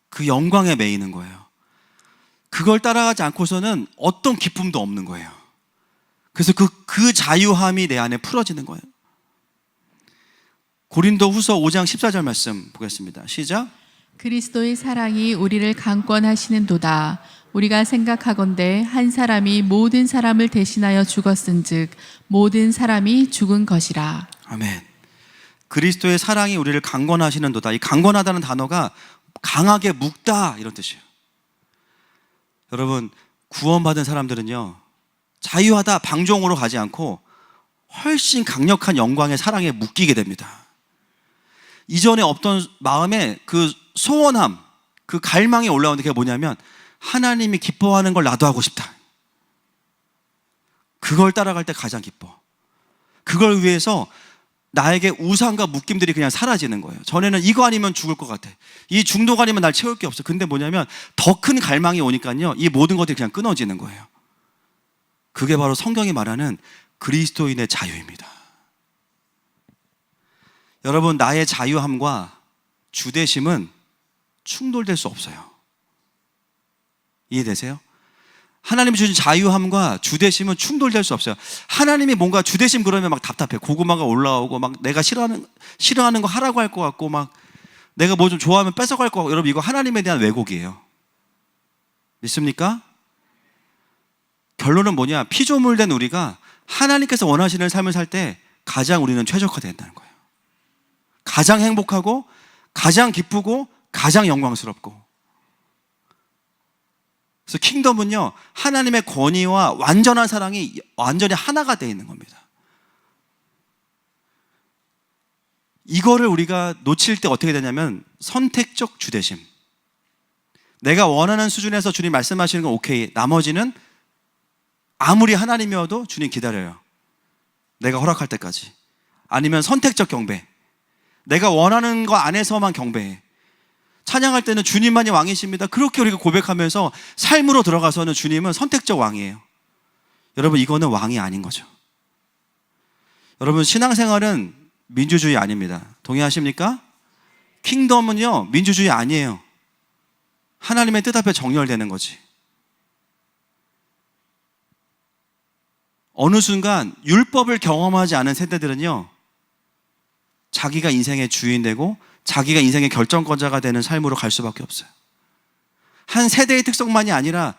그 영광에 매이는 거예요. 그걸 따라가지 않고서는 어떤 기쁨도 없는 거예요. 그래서 그 자유함이 내 안에 풀어지는 거예요. 고린도 후서 5장 14절 말씀 보겠습니다. 시작. 그리스도의 사랑이 우리를 강권하시는도다. 우리가 생각하건대 한 사람이 모든 사람을 대신하여 죽었은즉 모든 사람이 죽은 것이라. 아멘. 그리스도의 사랑이 우리를 강권하시는도다. 이 강권하다는 단어가 강하게 묶다 이런 뜻이에요. 여러분, 구원받은 사람들은요, 자유하다 방종으로 가지 않고 훨씬 강력한 영광의 사랑에 묶이게 됩니다. 이전에 없던 마음에 그 소원함, 그 갈망이 올라오는 게 뭐냐면 하나님이 기뻐하는 걸 나도 하고 싶다. 그걸 따라갈 때 가장 기뻐. 그걸 위해서 나에게 우상과 묶임들이 그냥 사라지는 거예요. 전에는 이거 아니면 죽을 것 같아. 이 중독 아니면 날 채울 게 없어. 근데 뭐냐면 더 큰 갈망이 오니까요, 이 모든 것들이 그냥 끊어지는 거예요. 그게 바로 성경이 말하는 그리스도인의 자유입니다. 여러분, 나의 자유함과 주대심은 충돌될 수 없어요. 이해되세요? 하나님이 주신 자유함과 주대심은 충돌될 수 없어요. 하나님이 뭔가 주대심 그러면 막 답답해. 고구마가 올라오고 막 내가 싫어하는 거 하라고 할 것 같고 막 내가 뭐 좀 좋아하면 뺏어갈 것 같고. 여러분, 이거 하나님에 대한 왜곡이에요. 믿습니까? 결론은 뭐냐? 피조물된 우리가 하나님께서 원하시는 삶을 살 때 가장 우리는 최적화된다는 거예요. 가장 행복하고 가장 기쁘고 가장 영광스럽고. 그래서 킹덤은요, 하나님의 권위와 완전한 사랑이 완전히 하나가 되어 있는 겁니다. 이거를 우리가 놓칠 때 어떻게 되냐면 선택적 주대심. 내가 원하는 수준에서 주님 말씀하시는 건 오케이. 나머지는 아무리 하나님이어도 주님 기다려요. 내가 허락할 때까지. 아니면 선택적 경배. 내가 원하는 거 안에서만 경배해. 찬양할 때는 주님만이 왕이십니다. 그렇게 우리가 고백하면서 삶으로 들어가서는 주님은 선택적 왕이에요. 여러분, 이거는 왕이 아닌 거죠. 여러분, 신앙생활은 민주주의 아닙니다. 동의하십니까? 킹덤은요, 민주주의 아니에요. 하나님의 뜻 앞에 정렬되는 거지. 어느 순간 율법을 경험하지 않은 세대들은요, 자기가 인생의 주인 되고 자기가 인생의 결정권자가 되는 삶으로 갈 수밖에 없어요. 한 세대의 특성만이 아니라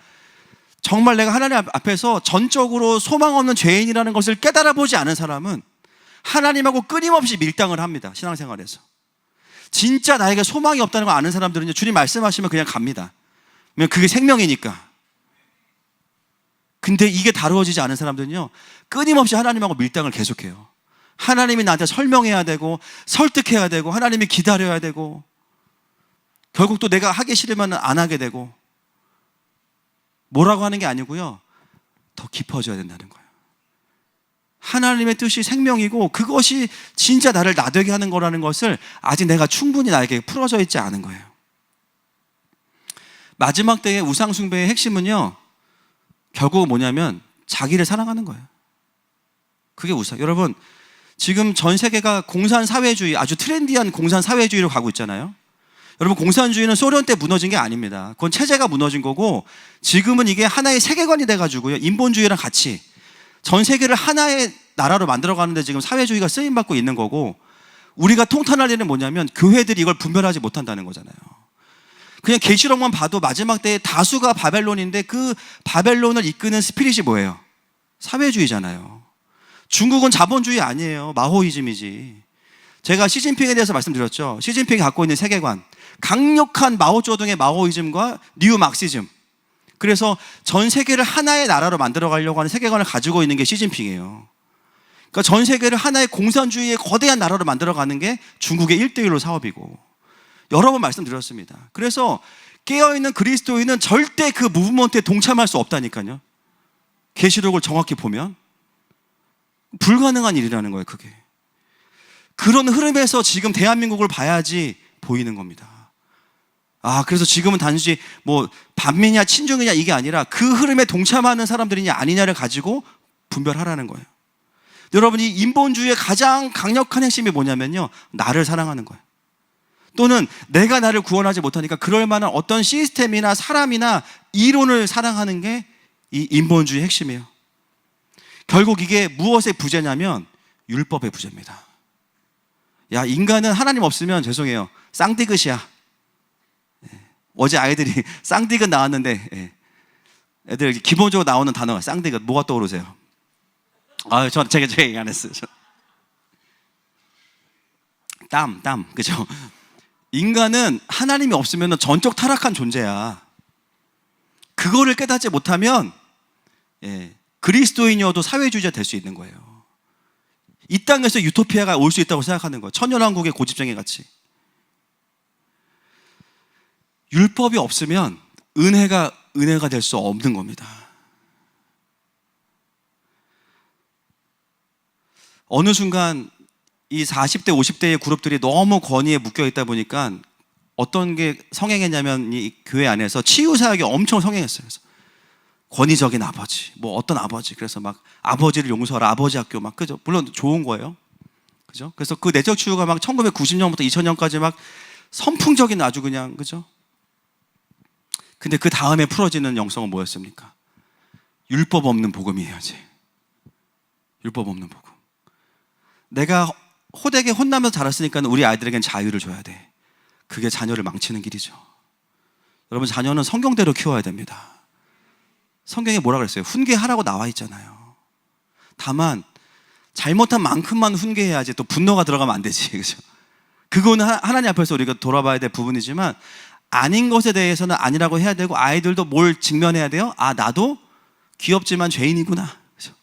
정말 내가 하나님 앞에서 전적으로 소망 없는 죄인이라는 것을 깨달아 보지 않은 사람은 하나님하고 끊임없이 밀당을 합니다. 신앙생활에서. 진짜 나에게 소망이 없다는 걸 아는 사람들은요, 주님 말씀하시면 그냥 갑니다. 왜냐면 그게 생명이니까. 근데 이게 다루어지지 않은 사람들은요, 끊임없이 하나님하고 밀당을 계속해요. 하나님이 나한테 설명해야 되고 설득해야 되고 하나님이 기다려야 되고 결국 또 내가 하기 싫으면 안 하게 되고. 뭐라고 하는 게 아니고요, 더 깊어져야 된다는 거예요. 하나님의 뜻이 생명이고 그것이 진짜 나를 나되게 하는 거라는 것을 아직 내가 충분히 나에게 풀어져 있지 않은 거예요. 마지막 때의 우상 숭배의 핵심은요, 결국 뭐냐면 자기를 사랑하는 거예요. 그게 우상. 여러분, 지금 전 세계가 공산사회주의, 아주 트렌디한 공산사회주의로 가고 있잖아요. 여러분, 공산주의는 소련 때 무너진 게 아닙니다. 그건 체제가 무너진 거고 지금은 이게 하나의 세계관이 돼가지고요, 인본주의랑 같이 전 세계를 하나의 나라로 만들어가는데 지금 사회주의가 쓰임받고 있는 거고, 우리가 통탄할 일은 뭐냐면 교회들이 이걸 분별하지 못한다는 거잖아요. 그냥 계시록만 봐도 마지막 때에 다수가 바벨론인데 그 바벨론을 이끄는 스피릿이 뭐예요? 사회주의잖아요. 중국은 자본주의 아니에요. 마오이즘이지. 제가 시진핑에 대해서 말씀드렸죠. 시진핑이 갖고 있는 세계관, 강력한 마오쩌둥의 마오이즘과 뉴 막시즘. 그래서 전 세계를 하나의 나라로 만들어 가려고 하는 세계관을 가지고 있는 게 시진핑이에요. 그러니까 전 세계를 하나의 공산주의의 거대한 나라로 만들어 가는 게 중국의 1대1로 사업이고, 여러 번 말씀드렸습니다. 그래서 깨어있는 그리스도인은 절대 그 무브먼트에 동참할 수 없다니까요. 계시록을 정확히 보면 불가능한 일이라는 거예요. 그게 그런 흐름에서 지금 대한민국을 봐야지 보이는 겁니다. 그래서 지금은 단지 뭐 반미냐 친중이냐 이게 아니라 그 흐름에 동참하는 사람들이냐 아니냐를 가지고 분별하라는 거예요. 여러분, 이 인본주의의 가장 강력한 핵심이 뭐냐면요, 나를 사랑하는 거예요. 또는 내가 나를 구원하지 못하니까 그럴 만한 어떤 시스템이나 사람이나 이론을 사랑하는 게 이 인본주의 핵심이에요. 결국 이게 무엇의 부재냐면 율법의 부재입니다. 야, 인간은 하나님 없으면 죄송해요, 쌍디귿이야. 어제 아이들이 쌍디귿 나왔는데, 애들 기본적으로 나오는 단어가 쌍디귿. 뭐가 떠오르세요? 제가 얘기 안 했어요. 땀, 그죠? 인간은 하나님이 없으면 전적 타락한 존재야. 그거를 깨닫지 못하면 그리스도인이어도 사회주의자 될 수 있는 거예요. 이 땅에서 유토피아가 올 수 있다고 생각하는 거예요. 천년왕국의 고집쟁이 같이. 율법이 없으면 은혜가 될 수 없는 겁니다. 어느 순간 이 40대, 50대의 그룹들이 너무 권위에 묶여 있다 보니까 어떤 게 성행했냐면 이 교회 안에서 치유 사역이 엄청 성행했어요. 그래서 권위적인 아버지, 뭐 어떤 아버지, 그래서 막 아버지를 용서하라, 아버지 학교 막, 그죠? 물론 좋은 거예요. 그죠? 그래서 그 내적 치유가 막 1990년부터 2000년까지 막 선풍적인 아주 그냥, 그죠? 근데 그 다음에 풀어지는 영성은 뭐였습니까? 율법 없는 복음이에요지. 율법 없는 복음. 내가 호되게 혼나면서 자랐으니까 우리 아이들에겐 자유를 줘야 돼. 그게 자녀를 망치는 길이죠. 여러분, 자녀는 성경대로 키워야 됩니다. 성경에 뭐라 그랬어요? 훈계하라고 나와 있잖아요. 다만 잘못한 만큼만 훈계해야지 또 분노가 들어가면 안 되지. 그죠? 그거는 하나님 앞에서 우리가 돌아봐야 될 부분이지만 아닌 것에 대해서는 아니라고 해야 되고, 아이들도 뭘 직면해야 돼요? 아, 나도 귀엽지만 죄인이구나. 그죠?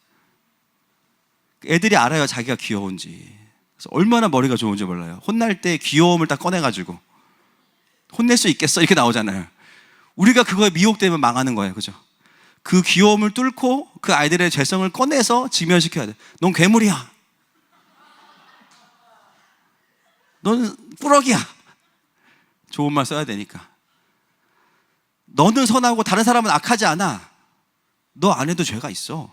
애들이 알아요, 자기가 귀여운지. 그래서 얼마나 머리가 좋은지 몰라요. 혼날 때 귀여움을 딱 꺼내가지고 혼낼 수 있겠어? 이렇게 나오잖아요. 우리가 그거에 미혹되면 망하는 거예요. 그죠? 그 귀여움을 뚫고 그 아이들의 죄성을 꺼내서 직면시켜야 돼. 넌 괴물이야. 넌 꾸러기야. 좋은 말 써야 되니까. 너는 선하고 다른 사람은 악하지 않아. 너 안에도 죄가 있어.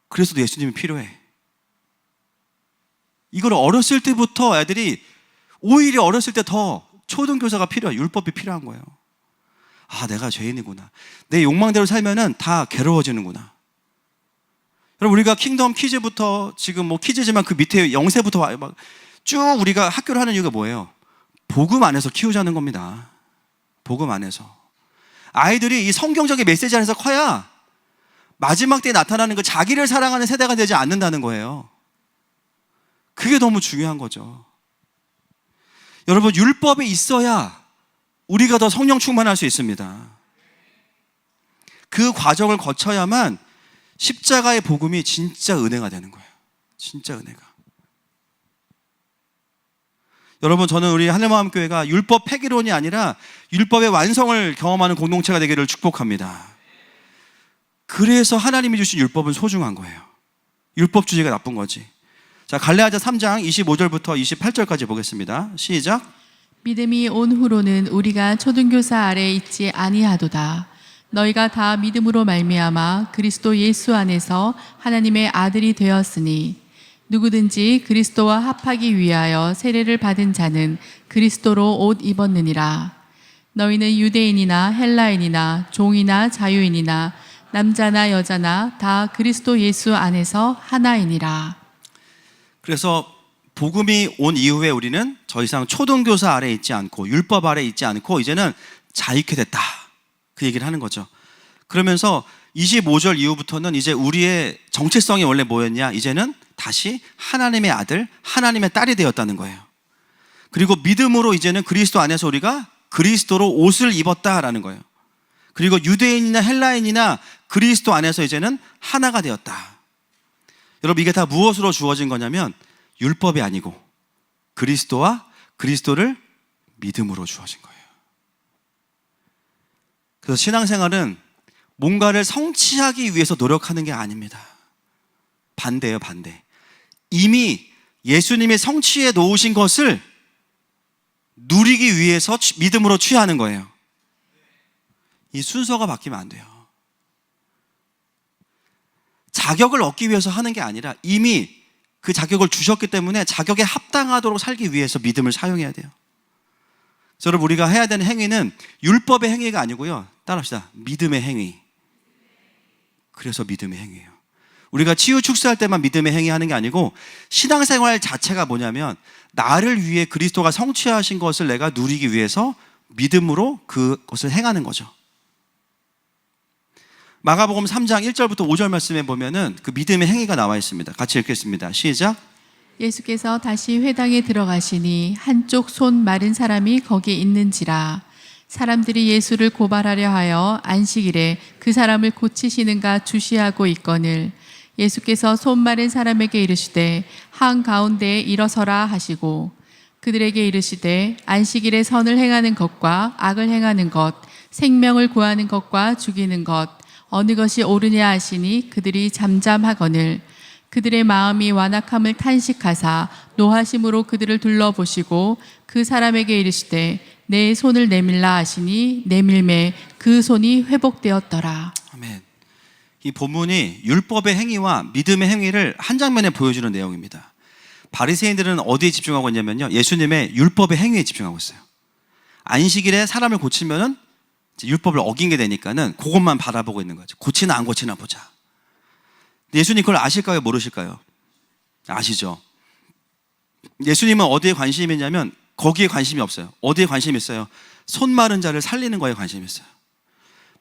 그래서 예수님이 필요해. 이걸 어렸을 때부터 애들이, 오히려 어렸을 때 더 초등교사가 필요해요. 율법이 필요한 거예요. 아, 내가 죄인이구나. 내 욕망대로 살면은 다 괴로워지는구나. 여러분, 우리가 킹덤 키즈부터, 지금 뭐 키즈지만 그 밑에 영세부터 막 쭉 우리가 학교를 하는 이유가 뭐예요? 복음 안에서 키우자는 겁니다. 복음 안에서. 아이들이 이 성경적인 메시지 안에서 커야 마지막 때에 나타나는 그 자기를 사랑하는 세대가 되지 않는다는 거예요. 그게 너무 중요한 거죠. 여러분, 율법이 있어야 우리가 더 성령 충만할 수 있습니다. 그 과정을 거쳐야만 십자가의 복음이 진짜 은혜가 되는 거예요. 진짜 은혜가. 여러분, 저는 우리 하늘마음교회가 율법 폐기론이 아니라 율법의 완성을 경험하는 공동체가 되기를 축복합니다. 그래서 하나님이 주신 율법은 소중한 거예요. 율법주의가 나쁜 거지. 자, 갈라디아 3장 25절부터 28절까지 보겠습니다. 시작. 믿음이 온 후로는 우리가 초등교사 아래에 있지 아니하도다. 너희가 다 믿음으로 말미암아 그리스도 예수 안에서 하나님의 아들이 되었으니 누구든지 그리스도와 합하기 위하여 세례를 받은 자는 그리스도로 옷 입었느니라. 너희는 유대인이나 헬라인이나 종이나 자유인이나 남자나 여자나 다 그리스도 예수 안에서 하나이니라. 그래서 복음이 온 이후에 우리는 더 이상 초등교사 아래에 있지 않고 율법 아래에 있지 않고 이제는 자유케 됐다. 그 얘기를 하는 거죠. 그러면서 25절 이후부터는 이제 우리의 정체성이 원래 뭐였냐? 이제는 다시 하나님의 아들, 하나님의 딸이 되었다는 거예요. 그리고 믿음으로 이제는 그리스도 안에서 우리가 그리스도로 옷을 입었다라는 거예요. 그리고 유대인이나 헬라인이나 그리스도 안에서 이제는 하나가 되었다. 여러분, 이게 다 무엇으로 주어진 거냐면 율법이 아니고 그리스도와 그리스도를 믿음으로 주어진 거예요. 그래서 신앙생활은 뭔가를 성취하기 위해서 노력하는 게 아닙니다. 반대예요, 반대. 이미 예수님이 성취해 놓으신 것을 누리기 위해서 믿음으로 취하는 거예요. 이 순서가 바뀌면 안 돼요. 자격을 얻기 위해서 하는 게 아니라 이미 그 자격을 주셨기 때문에 자격에 합당하도록 살기 위해서 믿음을 사용해야 돼요. 그래서 여러분, 우리가 해야 되는 행위는 율법의 행위가 아니고요. 따라합시다. 믿음의 행위. 그래서 믿음의 행위예요. 우리가 치유 축사할 때만 믿음의 행위하는 게 아니고 신앙생활 자체가 뭐냐면 나를 위해 그리스도가 성취하신 것을 내가 누리기 위해서 믿음으로 그것을 행하는 거죠. 마가복음 3장 1절부터 5절 말씀에 보면은 그 믿음의 행위가 나와 있습니다. 같이 읽겠습니다. 시작. 예수께서 다시 회당에 들어가시니 한쪽 손 마른 사람이 거기 있는지라. 사람들이 예수를 고발하려 하여 안식일에 그 사람을 고치시는가 주시하고 있거늘 예수께서 손 마른 사람에게 이르시되 한 가운데에 일어서라 하시고 그들에게 이르시되 안식일에 선을 행하는 것과 악을 행하는 것 생명을 구하는 것과 죽이는 것 어느 것이 옳으냐 하시니 그들이 잠잠하거늘 그들의 마음이 완악함을 탄식하사 노하심으로 그들을 둘러보시고 그 사람에게 이르시되 내 손을 내밀라 하시니 내밀매 그 손이 회복되었더라. 아멘. 이 본문이 율법의 행위와 믿음의 행위를 한 장면에 보여주는 내용입니다. 바리새인들은 어디에 집중하고 있냐면요, 예수님의 율법의 행위에 집중하고 있어요. 안식일에 사람을 고치면은 율법을 어긴 게 되니까는 그것만 바라보고 있는 거죠. 고치나 안 고치나 보자. 예수님 그걸 아실까요? 모르실까요? 아시죠? 예수님은 어디에 관심이 있냐면 거기에 관심이 없어요. 어디에 관심이 있어요? 손 마른 자를 살리는 거에 관심이 있어요.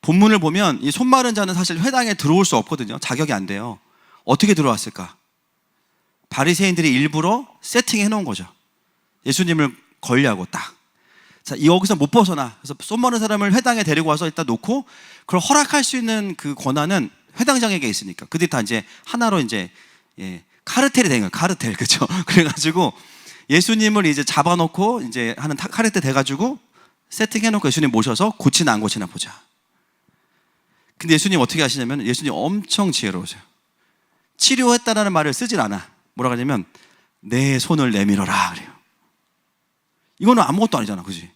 본문을 보면 이 손 마른 자는 사실 회당에 들어올 수 없거든요. 자격이 안 돼요. 어떻게 들어왔을까? 바리새인들이 일부러 세팅해 놓은 거죠. 예수님을 걸려고 딱. 자, 여기서 못 벗어나. 그래서 손 마른 사람을 회당에 데리고 와서 일단 놓고 그걸 허락할 수 있는 그 권한은 회당장에게 있으니까. 그들이 다 이제 하나로 이제 카르텔이 된 거예요. 카르텔. 그죠? 그래가지고 예수님을 이제 잡아놓고 이제 하는 카르텔 돼가지고 세팅해 놓고 예수님 모셔서 고치나 안 고치나 보자. 근데 예수님 어떻게 하시냐면 예수님 엄청 지혜로우세요. 치료했다라는 말을 쓰질 않아. 뭐라고 하냐면 내 손을 내밀어라 그래요. 이거는 아무것도 아니잖아. 그지?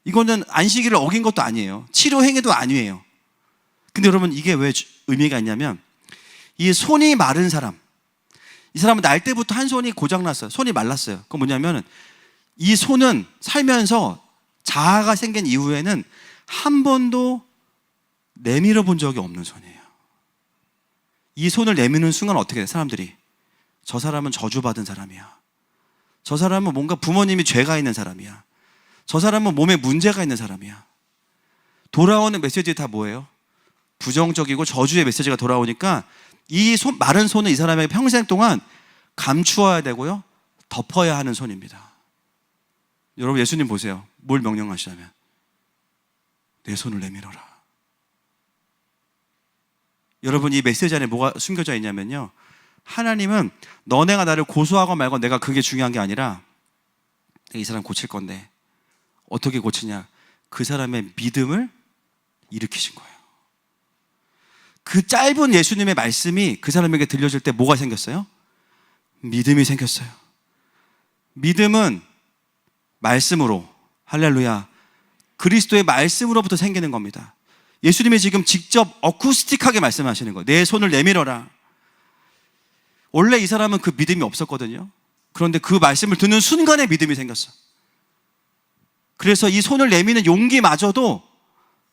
이거는 안식일을 어긴 것도 아니에요. 치료 행위도 아니에요. 근데 여러분 이게 왜 의미가 있냐면 이 손이 마른 사람, 이 사람은 날 때부터 한 손이 고장났어요. 손이 말랐어요. 그건 뭐냐면 이 손은 살면서 자아가 생긴 이후에는 한 번도 내밀어 본 적이 없는 손이에요. 이 손을 내미는 순간 어떻게 돼? 사람들이 저 사람은 저주받은 사람이야. 저 사람은 뭔가 부모님이 죄가 있는 사람이야. 저 사람은 몸에 문제가 있는 사람이야. 돌아오는 메시지 다 뭐예요? 부정적이고 저주의 메시지가 돌아오니까 이 마른 손은 이 사람에게 평생 동안 감추어야 되고요, 덮어야 하는 손입니다. 여러분 예수님 보세요. 뭘 명령하시냐면 내 손을 내밀어라. 여러분 이 메시지 안에 뭐가 숨겨져 있냐면요, 하나님은 너네가 나를 고소하고 말고 내가 그게 중요한 게 아니라 이 사람 고칠 건데 어떻게 고치냐, 그 사람의 믿음을 일으키신 거예요. 그 짧은 예수님의 말씀이 그 사람에게 들려질 때 뭐가 생겼어요? 믿음이 생겼어요. 믿음은 말씀으로, 할렐루야, 그리스도의 말씀으로부터 생기는 겁니다. 예수님이 지금 직접 어쿠스틱하게 말씀하시는 거예요. 내 손을 내밀어라. 원래 이 사람은 그 믿음이 없었거든요. 그런데 그 말씀을 듣는 순간에 믿음이 생겼어. 그래서 이 손을 내미는 용기마저도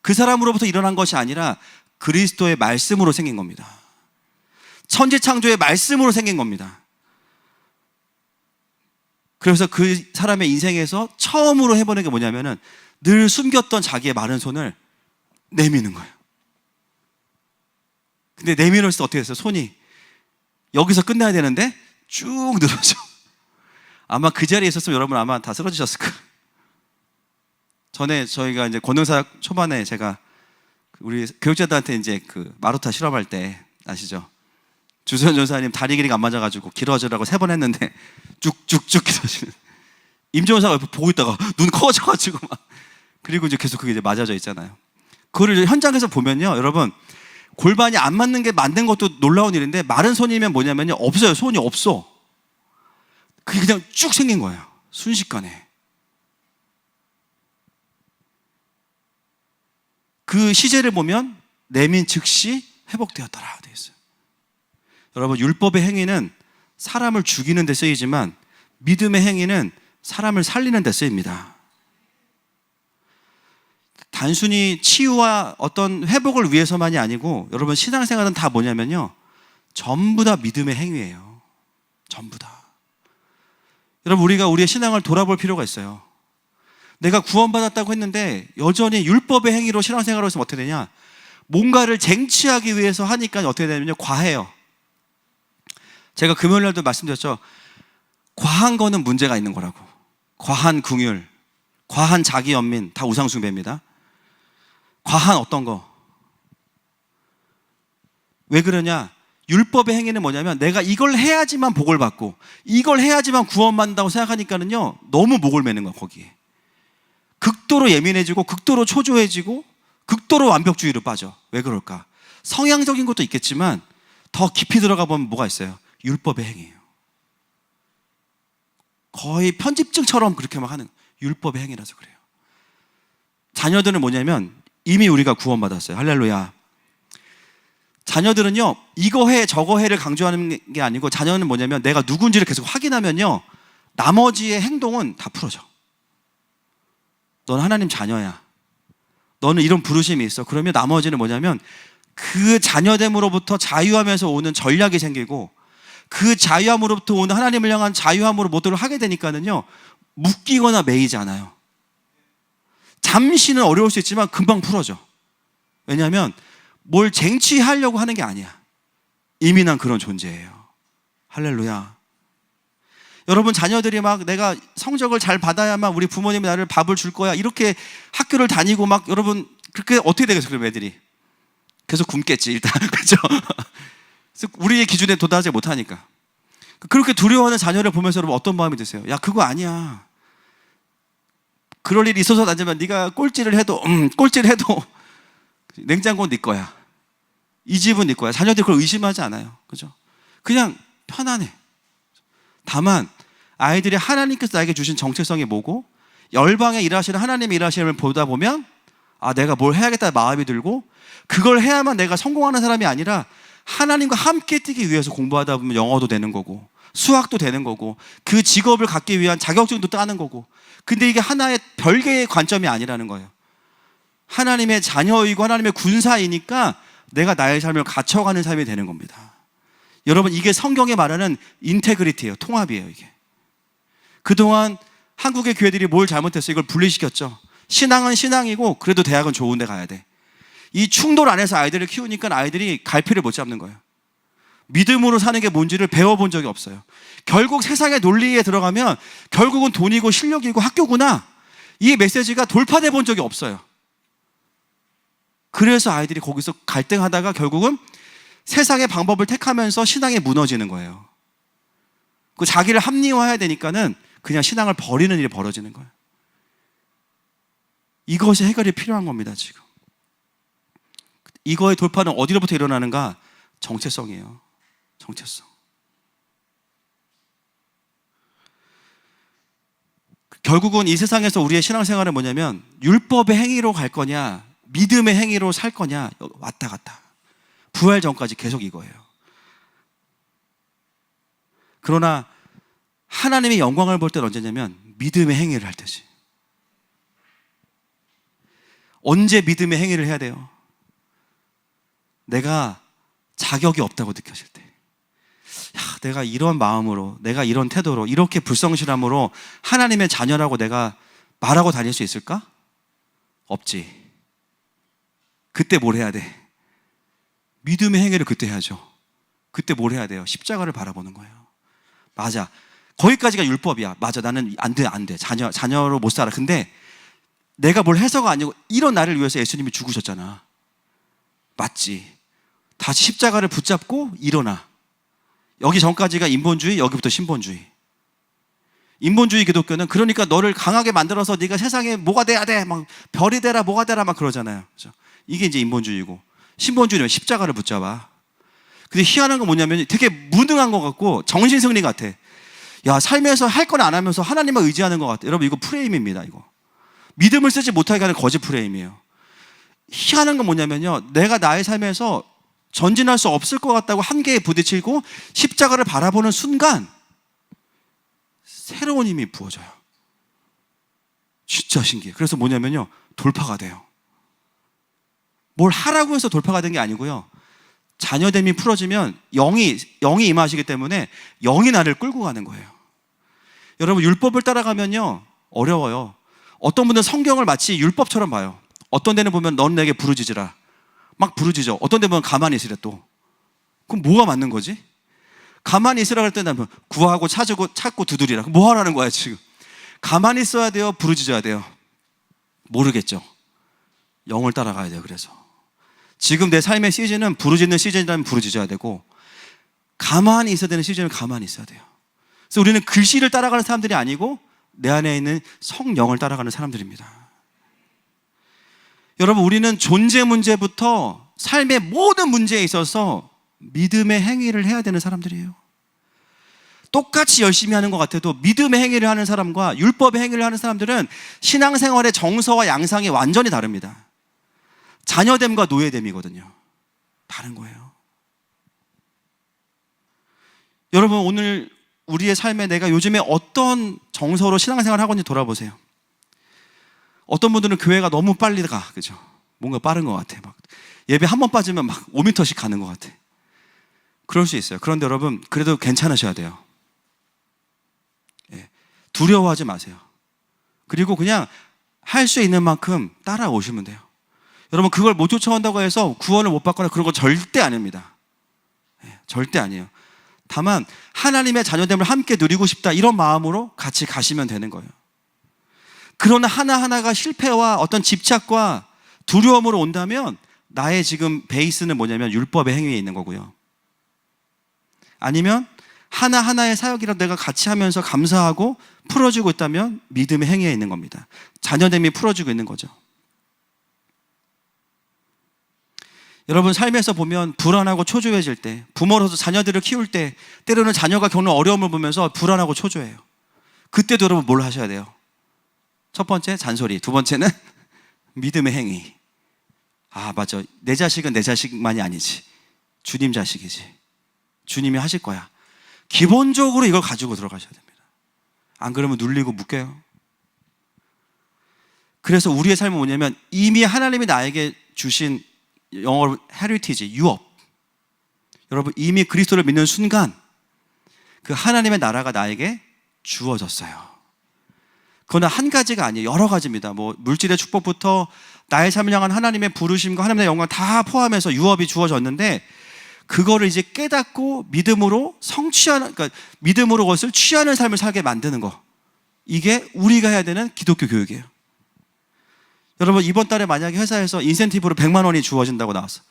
그 사람으로부터 일어난 것이 아니라 그리스도의 말씀으로 생긴 겁니다. 천지창조의 말씀으로 생긴 겁니다. 그래서 그 사람의 인생에서 처음으로 해보는 게 뭐냐면은 늘 숨겼던 자기의 마른 손을 내미는 거예요. 근데 내밀었을 때 어떻게 됐어요? 손이 여기서 끝나야 되는데 쭉 늘어져. 아마 그 자리에 있었으면 여러분 아마 다 쓰러지셨을 거예요. 전에 저희가 이제 권능사역 초반에 제가 우리 교육자들한테 이제 그 마루타 실험할 때 아시죠? 주소연 전사님 다리 길이가 안 맞아가지고 길어지라고 3번 했는데 쭉쭉쭉 길어지는. 임종사가 옆에 보고 있다가 눈 커져가지고 막, 그리고 이제 계속 그게 이제 맞아져 있잖아요. 그거를 현장에서 보면요, 여러분 골반이 안 맞는 게 만든 것도 놀라운 일인데 마른 손이면 뭐냐면요, 없어요. 손이 없어. 그게 그냥 쭉 생긴 거예요. 순식간에. 그 시제를 보면 내민 즉시 회복되었더라 되어 있어요. 여러분 율법의 행위는 사람을 죽이는 데 쓰이지만 믿음의 행위는 사람을 살리는 데 쓰입니다. 단순히 치유와 어떤 회복을 위해서만이 아니고 여러분 신앙생활은 다 뭐냐면요, 전부 다 믿음의 행위예요. 전부 다. 여러분 우리가 우리의 신앙을 돌아볼 필요가 있어요. 내가 구원받았다고 했는데 여전히 율법의 행위로 신앙생활을 했으면 어떻게 되냐, 뭔가를 쟁취하기 위해서 하니까 어떻게 되냐면요, 과해요. 제가 금요일날도 말씀드렸죠. 과한 거는 문제가 있는 거라고. 과한 긍휼, 과한 자기 연민 다 우상숭배입니다. 과한 어떤 거. 왜 그러냐? 율법의 행위는 뭐냐면 내가 이걸 해야지만 복을 받고 이걸 해야지만 구원받는다고 생각하니까는요 너무 목을 매는 거야. 거기에 극도로 예민해지고 극도로 초조해지고 극도로 완벽주의로 빠져. 왜 그럴까? 성향적인 것도 있겠지만 더 깊이 들어가 보면 뭐가 있어요? 율법의 행위예요. 거의 편집증처럼 그렇게 막 하는 율법의 행위라서 그래요. 자녀들은 뭐냐면 이미 우리가 구원받았어요. 할렐루야. 자녀들은요 이거 해 저거 해를 강조하는 게 아니고 자녀는 뭐냐면 내가 누군지를 계속 확인하면요 나머지의 행동은 다 풀어져. 너는 하나님 자녀야. 너는 이런 부르심이 있어. 그러면 나머지는 뭐냐면 그 자녀됨으로부터 자유함에서 오는 전략이 생기고 그 자유함으로부터 오는 하나님을 향한 자유함으로 모두를 하게 되니까는요 묶이거나 매이지 않아요. 잠시는 어려울 수 있지만 금방 풀어져. 왜냐하면 뭘 쟁취하려고 하는 게 아니야. 이미 난 그런 존재예요. 할렐루야. 여러분 자녀들이 막 내가 성적을 잘 받아야만 우리 부모님이 나를 밥을 줄 거야 이렇게 학교를 다니고 막 여러분 그렇게 어떻게 되겠어요? 그럼 애들이 계속 굶겠지 일단. 그렇죠? 우리의 기준에 도달하지 못하니까. 그렇게 두려워하는 자녀를 보면서 여러분 어떤 마음이 드세요? 야 그거 아니야. 그럴 일이 있어서 아니면 네가 꼴찌를 해도 냉장고는 네 거야. 이 집은 네 거야. 자녀들이 그걸 의심하지 않아요. 그죠? 그냥 편안해. 다만 아이들이 하나님께서 나에게 주신 정체성이 뭐고 열방에 일하시는 하나님의 일하심을 보다 보면 아 내가 뭘 해야겠다는 마음이 들고 그걸 해야만 내가 성공하는 사람이 아니라 하나님과 함께 뛰기 위해서 공부하다 보면 영어도 되는 거고 수학도 되는 거고 그 직업을 갖기 위한 자격증도 따는 거고. 근데 이게 하나의 별개의 관점이 아니라는 거예요. 하나님의 자녀이고 하나님의 군사이니까 내가 나의 삶을 갖춰가는 삶이 되는 겁니다. 여러분 이게 성경에 말하는 인테그리티예요. 통합이에요. 이게 그동안 한국의 교회들이 뭘 잘못했어요? 이걸 분리시켰죠. 신앙은 신앙이고 그래도 대학은 좋은 데 가야 돼. 이 충돌 안에서 아이들을 키우니까 아이들이 갈피를 못 잡는 거예요. 믿음으로 사는 게 뭔지를 배워본 적이 없어요. 결국 세상의 논리에 들어가면 결국은 돈이고 실력이고 학교구나, 이 메시지가 돌파돼 본 적이 없어요. 그래서 아이들이 거기서 갈등하다가 결국은 세상의 방법을 택하면서 신앙이 무너지는 거예요. 그 자기를 합리화해야 되니까는 그냥 신앙을 버리는 일이 벌어지는 거예요. 이것이 해결이 필요한 겁니다. 지금 이거의 돌파는 어디로부터 일어나는가? 정체성이에요. 정체성. 결국은 이 세상에서 우리의 신앙생활은 뭐냐면 율법의 행위로 갈 거냐 믿음의 행위로 살 거냐 왔다 갔다. 부활 전까지 계속 이거예요. 그러나 하나님의 영광을 볼 때는 언제냐면 믿음의 행위를 할 때지. 언제 믿음의 행위를 해야 돼요? 내가 자격이 없다고 느껴질 때. 야, 내가 이런 마음으로, 내가 이런 태도로, 이렇게 불성실함으로 하나님의 자녀라고 내가 말하고 다닐 수 있을까? 없지. 그때 뭘 해야 돼? 믿음의 행위를 그때 해야죠. 그때 뭘 해야 돼요? 십자가를 바라보는 거예요. 맞아. 거기까지가 율법이야. 맞아. 나는 안 돼. 자녀로 못 살아. 근데 내가 뭘 해서가 아니고 이런 나를 위해서 예수님이 죽으셨잖아. 맞지. 다시 십자가를 붙잡고 일어나. 여기 전까지가 인본주의, 여기부터 신본주의. 인본주의 기독교는 그러니까 너를 강하게 만들어서 네가 세상에 뭐가 돼야 돼, 막 별이 되라, 뭐가 되라, 막 그러잖아요. 그렇죠? 이게 이제 인본주의고, 신본주의는 십자가를 붙잡아. 근데 희한한 건 뭐냐면 되게 무능한 것 같고 정신승리 같아. 야, 삶에서 할 건 안 하면서 하나님만 의지하는 것 같아. 여러분 이거 프레임입니다. 이거 믿음을 쓰지 못하게 하는 거짓 프레임이에요. 희한한 건 뭐냐면요, 내가 나의 삶에서 전진할 수 없을 것 같다고 한계에 부딪히고 십자가를 바라보는 순간 새로운 힘이 부어져요. 진짜 신기해. 그래서 뭐냐면요, 돌파가 돼요. 뭘 하라고 해서 돌파가 된 게 아니고요, 자녀됨이 풀어지면 영이 임하시기 때문에 영이 나를 끌고 가는 거예요. 여러분 율법을 따라가면요 어려워요. 어떤 분들은 성경을 마치 율법처럼 봐요. 어떤 데는 보면 넌 내게 부르짖으라, 막 부르짖어. 어떤 데 보면 가만히 있으래. 또 그럼 뭐가 맞는 거지? 가만히 있으라 할 때는 구하고 찾고 두드리라. 뭐 하라는 거야 지금? 가만히 있어야 돼요? 부르짖어야 돼요? 모르겠죠. 영을 따라가야 돼요. 그래서 지금 내 삶의 시즌은 부르짖는 시즌이라면 부르짖어야 되고, 가만히 있어야 되는 시즌은 가만히 있어야 돼요. 그래서 우리는 글씨를 따라가는 사람들이 아니고 내 안에 있는 성령을 따라가는 사람들입니다. 여러분, 우리는 존재 문제부터 삶의 모든 문제에 있어서 믿음의 행위를 해야 되는 사람들이에요. 똑같이 열심히 하는 것 같아도 믿음의 행위를 하는 사람과 율법의 행위를 하는 사람들은 신앙생활의 정서와 양상이 완전히 다릅니다. 자녀됨과 노예됨이거든요. 다른 거예요. 여러분, 오늘 우리의 삶에 내가 요즘에 어떤 정서로 신앙생활을 하고 있는지 돌아보세요. 어떤 분들은 교회가 너무 빨리 가, 그죠? 뭔가 빠른 것 같아. 막 예배 한 번 빠지면 막 5m씩 가는 것 같아. 그럴 수 있어요. 그런데 여러분, 그래도 괜찮으셔야 돼요. 예, 두려워하지 마세요. 그리고 그냥 할 수 있는 만큼 따라오시면 돼요. 여러분, 그걸 못 쫓아온다고 해서 구원을 못 받거나 그런 거 절대 아닙니다. 예, 절대 아니에요. 다만 하나님의 자녀됨을 함께 누리고 싶다, 이런 마음으로 같이 가시면 되는 거예요. 그러나 하나하나가 실패와 어떤 집착과 두려움으로 온다면 나의 지금 베이스는 뭐냐면 율법의 행위에 있는 거고요. 아니면 하나하나의 사역이라도 내가 같이 하면서 감사하고 풀어주고 있다면 믿음의 행위에 있는 겁니다. 자녀됨이 풀어주고 있는 거죠. 여러분, 삶에서 보면 불안하고 초조해질 때, 부모로서 자녀들을 키울 때 때로는 자녀가 겪는 어려움을 보면서 불안하고 초조해요. 그때도 여러분 뭘 하셔야 돼요? 첫 번째, 잔소리. 두 번째는 믿음의 행위. 아, 맞아. 내 자식은 내 자식만이 아니지. 주님 자식이지. 주님이 하실 거야. 기본적으로 이걸 가지고 들어가셔야 됩니다. 안 그러면 눌리고 묶여요. 그래서 우리의 삶은 뭐냐면 이미 하나님이 나에게 주신, 영어로 헤리티지, 유업. 여러분, 이미 그리스도를 믿는 순간 그 하나님의 나라가 나에게 주어졌어요. 그건 한 가지가 아니에요. 여러 가지입니다. 뭐 물질의 축복부터 나의 삶을 향한 하나님의 부르심과 하나님의 영광 다 포함해서 유업이 주어졌는데, 그거를 이제 깨닫고 믿음으로 성취하는, 그러니까 믿음으로 그것을 취하는 삶을 살게 만드는 거, 이게 우리가 해야 되는 기독교 교육이에요. 여러분, 이번 달에 만약에 회사에서 인센티브로 100만 원이 주어진다고 나왔어.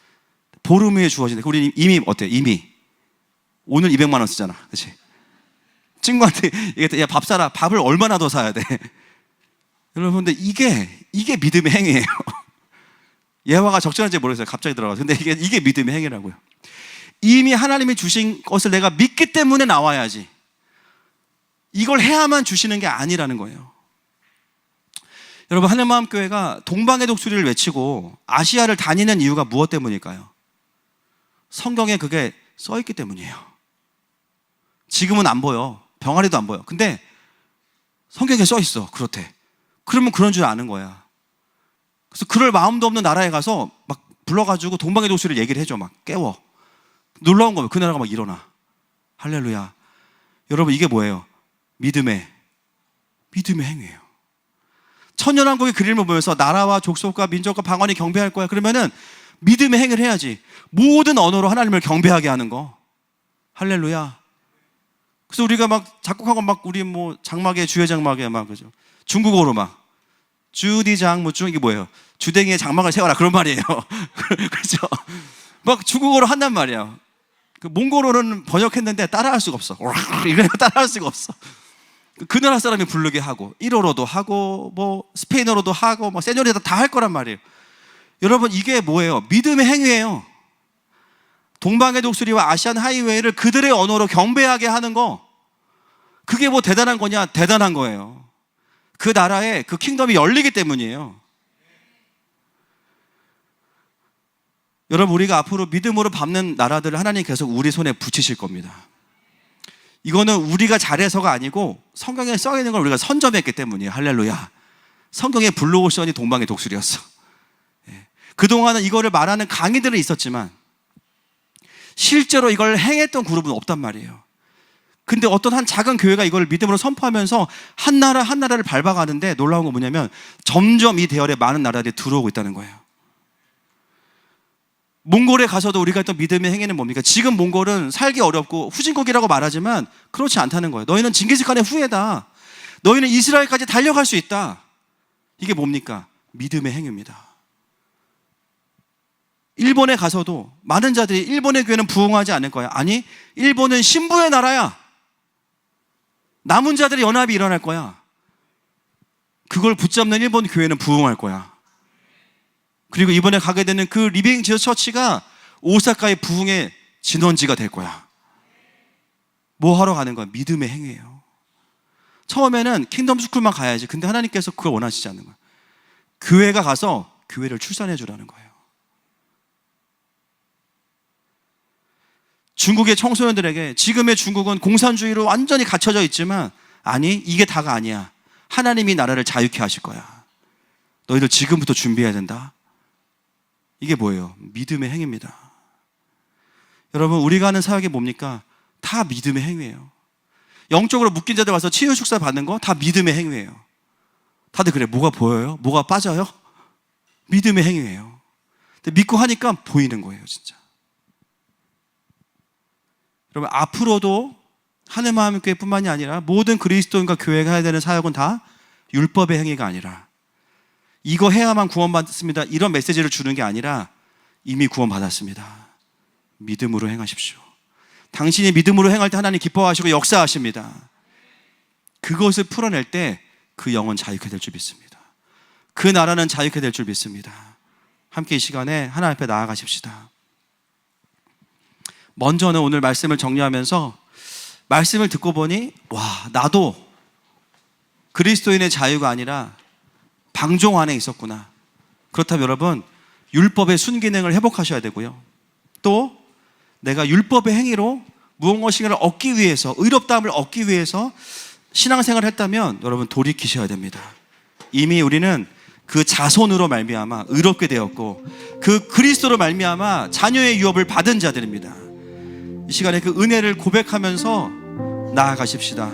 보름 후에 주어진다. 우리 이미 어때? 이미 오늘 200만 원 쓰잖아, 그렇지? 친구한테 얘기했다. 야, 밥 사라. 밥을 얼마나 더 사야 돼? 여러분, 근데 이게 믿음의 행위예요. 예화가 적절한지 모르겠어요. 갑자기 들어가서. 근데 이게 믿음의 행위라고요. 이미 하나님이 주신 것을 내가 믿기 때문에 나와야지, 이걸 해야만 주시는 게 아니라는 거예요. 여러분, 하늘마음교회가 동방의 독수리를 외치고 아시아를 다니는 이유가 무엇 때문일까요? 성경에 그게 써있기 때문이에요. 지금은 안 보여. 병아리도 안 보여. 근데 성경에 써있어. 그렇대. 그러면 그런 줄 아는 거야. 그래서 그럴 마음도 없는 나라에 가서 막 불러가지고 동방의 독수리를 얘기를 해줘. 막 깨워. 놀라운 거예요. 그 나라가 막 일어나. 할렐루야. 여러분, 이게 뭐예요? 믿음의 행위예요. 천년왕국의 그림을 보면서 나라와 족속과 민족과 방언이 경배할 거야. 그러면은 믿음의 행위를 해야지. 모든 언어로 하나님을 경배하게 하는 거. 할렐루야. 그래서 우리가 막 작곡하고 막 우리 뭐 장막에, 주의 장막에 막, 그죠? 중국어로 막 주디장 무중, 이게 뭐예요? 주댕이에 장막을 세워라, 그런 말이에요. 그렇죠? 막 중국어로 한단 말이야. 그 몽골어는 번역했는데 따라할 수가 없어. 이거 따라할 수가 없어. 그 나라 사람이 부르게 하고, 1어로도 하고, 뭐 스페인어로도 하고, 뭐 세뇨리다 다 할 거란 말이에요. 여러분, 이게 뭐예요? 믿음의 행위예요. 동방의 독수리와 아시안 하이웨이를 그들의 언어로 경배하게 하는 거, 그게 뭐 대단한 거냐? 대단한 거예요. 그 나라에 그 킹덤이 열리기 때문이에요. 여러분, 우리가 앞으로 믿음으로 밟는 나라들을 하나님 계속 우리 손에 붙이실 겁니다. 이거는 우리가 잘해서가 아니고 성경에 써 있는 걸 우리가 선점했기 때문이에요. 할렐루야. 성경의 블루오션이 동방의 독수리였어. 그동안은 이거를 말하는 강의들은 있었지만 실제로 이걸 행했던 그룹은 없단 말이에요. 근데 어떤 한 작은 교회가 이걸 믿음으로 선포하면서 한 나라 한 나라를 밟아가는데, 놀라운 건 뭐냐면 점점 이 대열에 많은 나라들이 들어오고 있다는 거예요. 몽골에 가서도 우리가 했던 믿음의 행위는 뭡니까? 지금 몽골은 살기 어렵고 후진국이라고 말하지만 그렇지 않다는 거예요. 너희는 징기스칸의 후예다. 너희는 이스라엘까지 달려갈 수 있다. 이게 뭡니까? 믿음의 행위입니다. 일본에 가서도 많은 자들이 일본의 교회는 부흥하지 않을 거야. 아니, 일본은 신부의 나라야. 남은 자들의 연합이 일어날 거야. 그걸 붙잡는 일본 교회는 부흥할 거야. 그리고 이번에 가게 되는 그 리빙 지어스 처치가 오사카의 부흥의 진원지가 될 거야. 뭐 하러 가는 거야? 믿음의 행위예요. 처음에는 킹덤 스쿨만 가야지. 근데 하나님께서 그걸 원하시지 않는 거야. 교회가 가서 교회를 출산해 주라는 거예요. 중국의 청소년들에게 지금의 중국은 공산주의로 완전히 갇혀져 있지만, 아니, 이게 다가 아니야. 하나님이 나라를 자유케 하실 거야. 너희들 지금부터 준비해야 된다. 이게 뭐예요? 믿음의 행위입니다. 여러분, 우리가 하는 사역이 뭡니까? 다 믿음의 행위예요. 영적으로 묶인 자들 와서 치유 축사 받는 거 다 믿음의 행위예요. 다들 그래, 뭐가 보여요? 뭐가 빠져요? 믿음의 행위예요. 근데 믿고 하니까 보이는 거예요, 진짜. 여러분, 앞으로도 하늘마음교회 뿐만이 아니라 모든 그리스도인과 교회가 해야 되는 사역은 다 율법의 행위가 아니라, 이거 해야만 구원받습니다, 이런 메시지를 주는 게 아니라 이미 구원받았습니다, 믿음으로 행하십시오. 당신이 믿음으로 행할 때 하나님 기뻐하시고 역사하십니다. 그것을 풀어낼 때 그 영혼 자유케 될 줄 믿습니다. 그 나라는 자유케 될 줄 믿습니다. 함께 이 시간에 하나님 앞에 나아가십시다. 먼저는 오늘 말씀을 정리하면서 말씀을 듣고 보니, 와, 나도 그리스도인의 자유가 아니라 방종 안에 있었구나. 그렇다면 여러분, 율법의 순기능을 회복하셔야 되고요, 또 내가 율법의 행위로 무엇인가를 얻기 위해서, 의롭다함을 얻기 위해서 신앙생활을 했다면 여러분 돌이키셔야 됩니다. 이미 우리는 그 자손으로 말미암아 의롭게 되었고, 그 그리스도로 말미암아 자녀의 유업을 받은 자들입니다. 이 시간에 그 은혜를 고백하면서 나아가십시다.